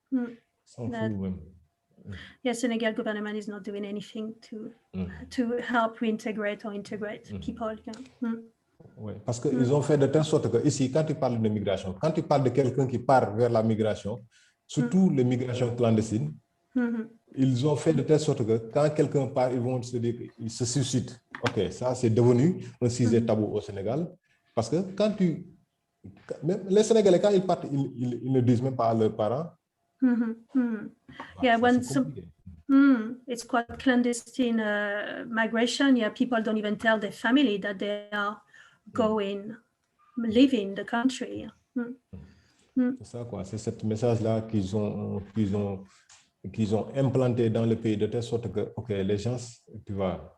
S'en fout même. Yeah, Senegal government is not doing anything to help reintegrate or integrate people. Yeah. Oui, parce qu'ils ont fait de telle sorte que ici, quand tu parles de migration, quand tu parles de quelqu'un qui part vers la migration, surtout les migrations clandestines, ils ont fait de telle sorte que quand quelqu'un part, ils vont se dire qu'il se suicide. Ok, ça c'est devenu un sujet tabou au Sénégal. Parce que quand même les Sénégalais, quand ils partent, ils ne disent même pas à leurs parents. Yeah, when it's quite clandestine migration. Yeah, people don't even tell their family that they are leaving the country. C'est ça, quoi. C'est ce message-là qu'ils ont implanté dans le pays de telle sorte que, ok, les gens, tu vois,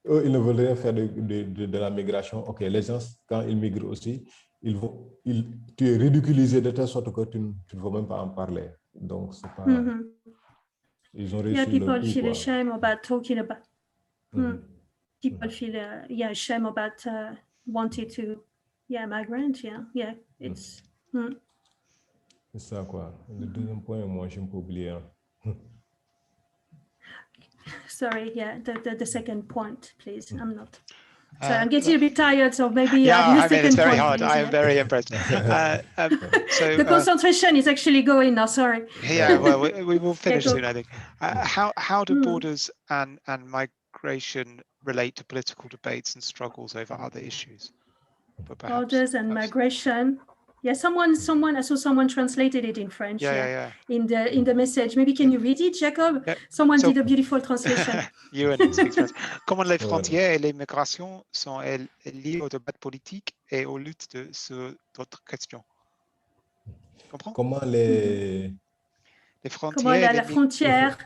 eux, ils ne veulent rien faire de la migration. Ok, les gens, quand ils migrent aussi, tu es ridiculisé de telle sorte que tu ne veux même pas en parler. Donc, c'est pas... Ils ont réussi. Yeah, people feel ashamed about talking about. People feel shame about wanting to, migrant. Yeah, it's. C'est ça, quoi. Le deuxième point, moi, je peux oublier. Sorry, yeah, the second point, please. I'm not. So I'm getting a bit tired, so maybe it's very hard. I am very impressed. So the concentration is actually going now. Sorry. Yeah, well, we will finish soon, I think. How do borders and migration relate to political debates and struggles over other issues? Borders and migration. Yeah, someone. I saw someone translated it in French. Yeah. In the message. Maybe can you read it, Jacob? Yeah. Someone did a beautiful translation. Ewan speaks French. Comment les frontières et les migrations sont-elles liées aux débats politiques et aux luttes sur d'autres questions? Comprends? Comment les frontières, comment la frontière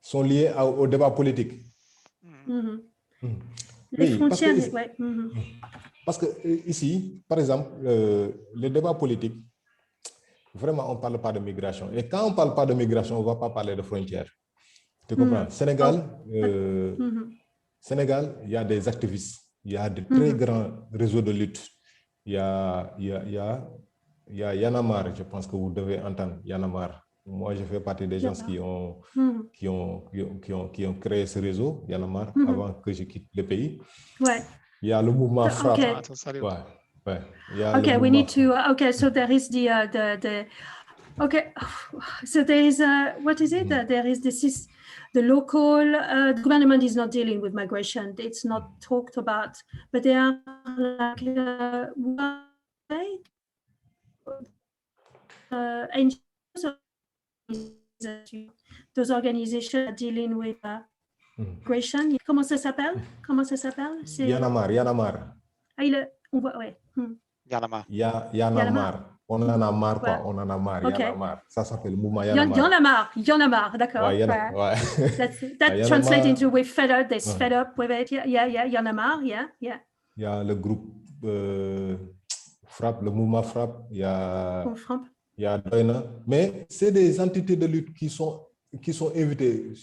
sont liées au débat politique? Les frontières, parce que ici, par exemple, le débat politique, vraiment, on ne parle pas de migration. Et quand on ne parle pas de migration, on ne va pas parler de frontières. Tu comprends? Sénégal, il y a des activistes, il y a de très grands réseaux de lutte. Il y a Y'en a marre, je pense que vous devez entendre Y'en a marre. Moi, je fais partie des gens qui ont créé ce réseau, Y'en a marre, avant que je quitte le pays. Ouais. Il y a le mouvement FRAP. Okay, we need to. Okay, so there is the. Okay, so there is what is it? There is this. The local government is not dealing with migration. It's not talked about, but they are like those organizations dealing with migration. Comment ça s'appelle? Comment ça s'appelle? Y'en a marre, y'en a marre. Ah, on voit, ouais. Yanama. Y'en a marre. On en a marre, quoi. Ouais. On en a marre, Ok. y'en a marre. Ça s'appelle le mouvement Il y en a marre. Il y en a marre, d'accord. Ouais, Ouais. ouais. That Y en a translates marre. into we're fed up, they're fed up with it. Yeah, il y en a marre, yeah. Il y a le groupe Frappe, le mouvement Frappe, il y a Doyna. Mais c'est des entités de lutte qui sont invitées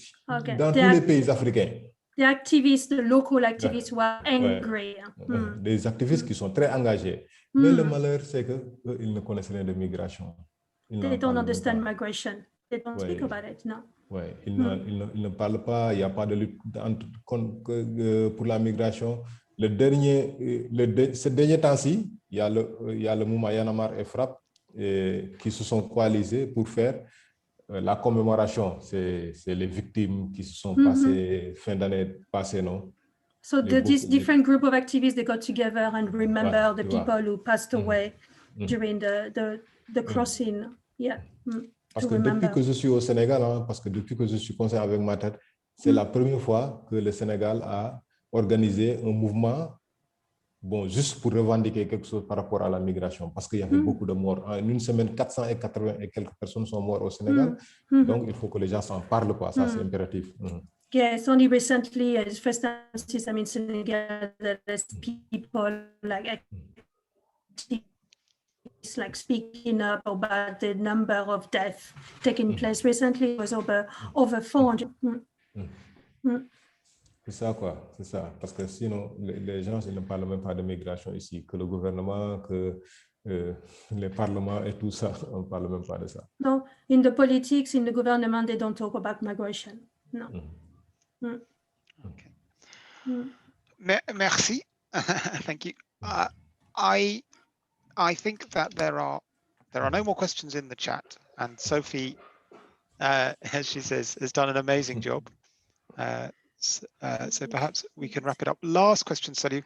dans tous les pays africains. The activists, the local activists who are angry. Des activistes qui sont très engagés. Mais le malheur, c'est qu'ils ne connaissent rien de migration. They don't understand migration. They don't speak about it, no. Ouais, ils ne parlent pas, il n'y a pas de lutte pour la migration. Ces derniers temps-ci, il y a le mouvement Y'en a marre et Frappe qui se sont coalisés pour faire la commémoration. C'est les victimes qui se sont passées fin d'année passée, non? So this different group of activists, they got together and remember the people who passed away during the crossing. Yeah. Parce que depuis que je suis au Sénégal, parce que depuis que je suis concerné avec ma tête, c'est la première fois que le Sénégal a organisé un mouvement, bon, juste pour revendiquer quelque chose par rapport à la migration, parce qu'il y avait beaucoup de morts. En une semaine, 480 et quelques personnes sont mortes au Sénégal. Donc, il faut que les gens s'en parlent, quoi. Ça, c'est impératif. Yes, only recently, it's first time I'm in Senegal, that there's people like speaking up about the number of deaths taking place. Recently, it was over 400. C'est ça, quoi. C'est ça. Parce que sinon, les gens ils ne parlent même pas de migration ici, que le gouvernement, que les parlements et tout ça, on ne parle même pas de ça. No, in the politics, in the government, they don't talk about migration. No. Okay. Merci. Thank you. I think that there are no more questions in the chat, and Sophie, as she says, has done an amazing job. So perhaps we can wrap it up. Last question, Saliou.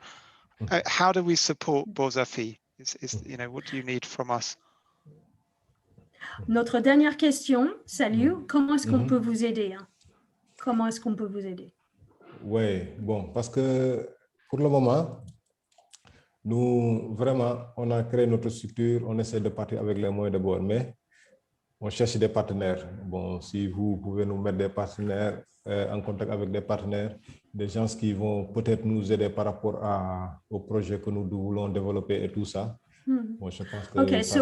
How do we support Bozafi? What do you need from us? Notre dernière question, Saliou, comment est-ce qu'on peut vous aider? Comment est-ce qu'on peut vous aider? Oui, bon, parce que pour le moment, nous, vraiment, on a créé notre structure, on essaie de partir avec les moyens de bord, mais on cherche des partenaires. Bon, si vous pouvez nous mettre des partenaires, en contact avec des partenaires, des gens qui vont peut-être nous aider par rapport au projet que nous voulons développer et tout ça. Bon, je pense que okay, ça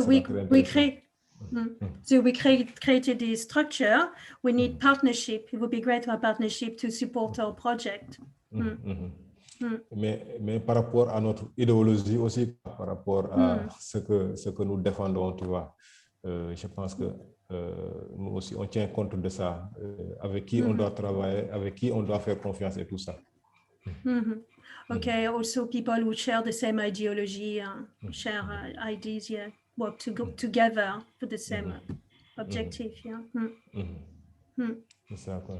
so we created this structure. We need partnership. It would be great to have partnership to support our project. Mais par rapport à notre idéologie aussi, par rapport à ce que nous défendons, tu vois, je pense que nous aussi, on tient compte de ça, avec qui on doit travailler, avec qui on doit faire confiance et tout ça. Okay, also people who share the same ideology, share ideas, yeah, work together for the same objective, yeah. C'est ça, quoi.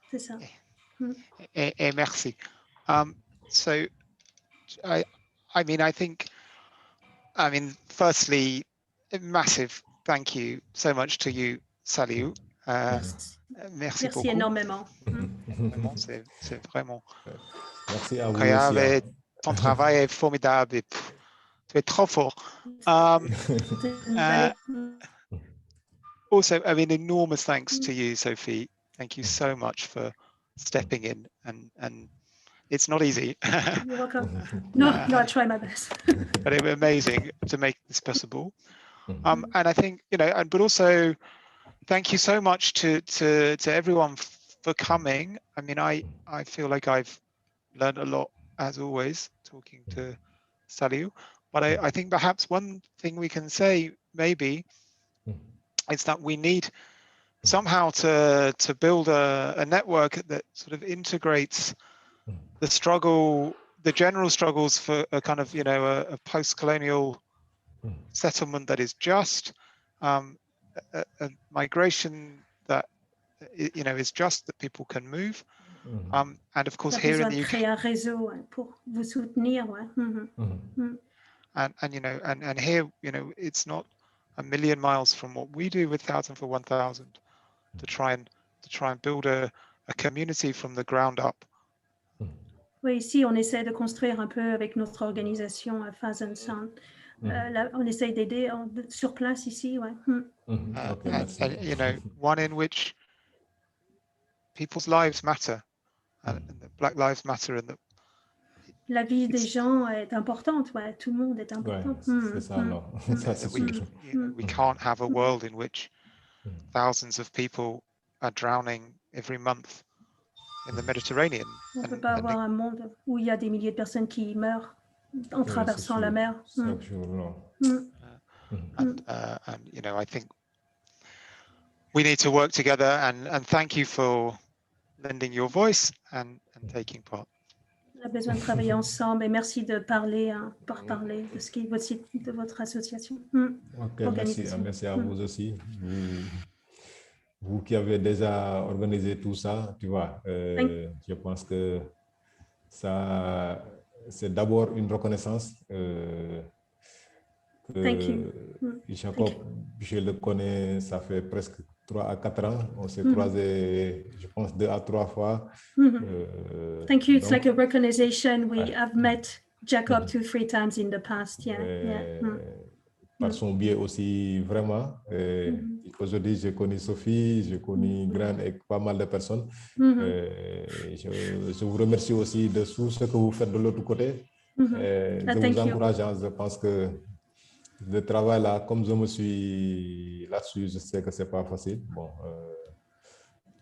C'est ça. Et merci. So, I mean, firstly, a massive thank you so much to you, Saliou. Merci beaucoup. Énormément. C'est vraiment Merci à vous incroyable. aussi, Et ton travail est formidable. Et, tu es trop fort. Also, I mean, enormous thanks to you, Sophie. Thank you so much for stepping in, and it's not easy. You're welcome. No, I try my best. But it was amazing to make this possible. And I think, but also thank you so much to everyone for coming. I mean, I feel like I've learned a lot, as always, talking to Saliou. But I think perhaps one thing we can say maybe is that we need somehow to build a network that sort of integrates the general struggles for a kind of, a post-colonial settlement that is just, a migration that, is just, that people can move. And of course, here in the UK, créer un réseau pour vous soutenir, ouais. and here, it's not a million miles from what we do with 1000 for 1000 to try and build a community from the ground up. Oui, ici, on essaie de construire un peu avec notre organisation à Thousand Sound. Là, on essaie d'aider sur place ici, ouais. Ok, merci. And, you know, one in which people's lives matter, and that Black Lives Matter, and that La vie des gens est importante, ouais. Tout le monde est Ouais, important. c'est ça, alors. Ça, c'est we, sûr. you know, we can't have a world in which thousands of people are drowning every month in the Mediterranean. On ne peut pas avoir un monde où il y a des milliers de personnes qui meurent en traversant la mer. Chaque jour, non. And you know, I think we need to work together, and thank you for lending your voice and taking part. On a besoin de travailler ensemble et merci de parler, parler de ce qui est de votre association. Ok, merci. Merci à vous aussi. Vous qui avez déjà organisé tout ça, tu vois, je pense que ça, c'est d'abord une reconnaissance. Thank you. Jacob, je le connais, ça fait presque 3 à 4 ans. On s'est croisés, je pense, 2 à 3 fois. Thank you. It's like a recognition. I've met Jacob 2 or 3 times in the past. Par son biais aussi, vraiment. Aujourd'hui, j'ai connu Sophie, j'ai connu Grant et pas mal de personnes. Je vous remercie aussi de tout ce que vous faites de l'autre côté. Je vous encourage. Je pense que le travail là, comme je me suis là-dessus, je sais que c'est pas facile. Bon,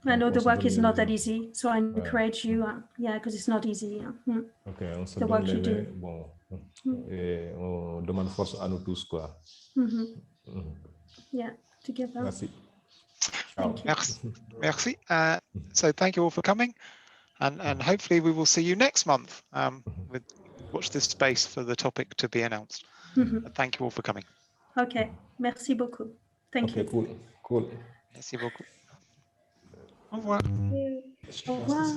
I know the work is not that easy, so I encourage you. Because it's not easy. Ok, on se the work you do. Bon, et on demande force à nous tous, quoi. Yeah, together. Merci. Thank you. Merci. So thank you all for coming, and hopefully we will see you next month. Watch this space for the topic to be announced. Thank you all for coming. Okay, merci beaucoup. Thank you. Cool. Merci beaucoup. Au revoir. Au revoir.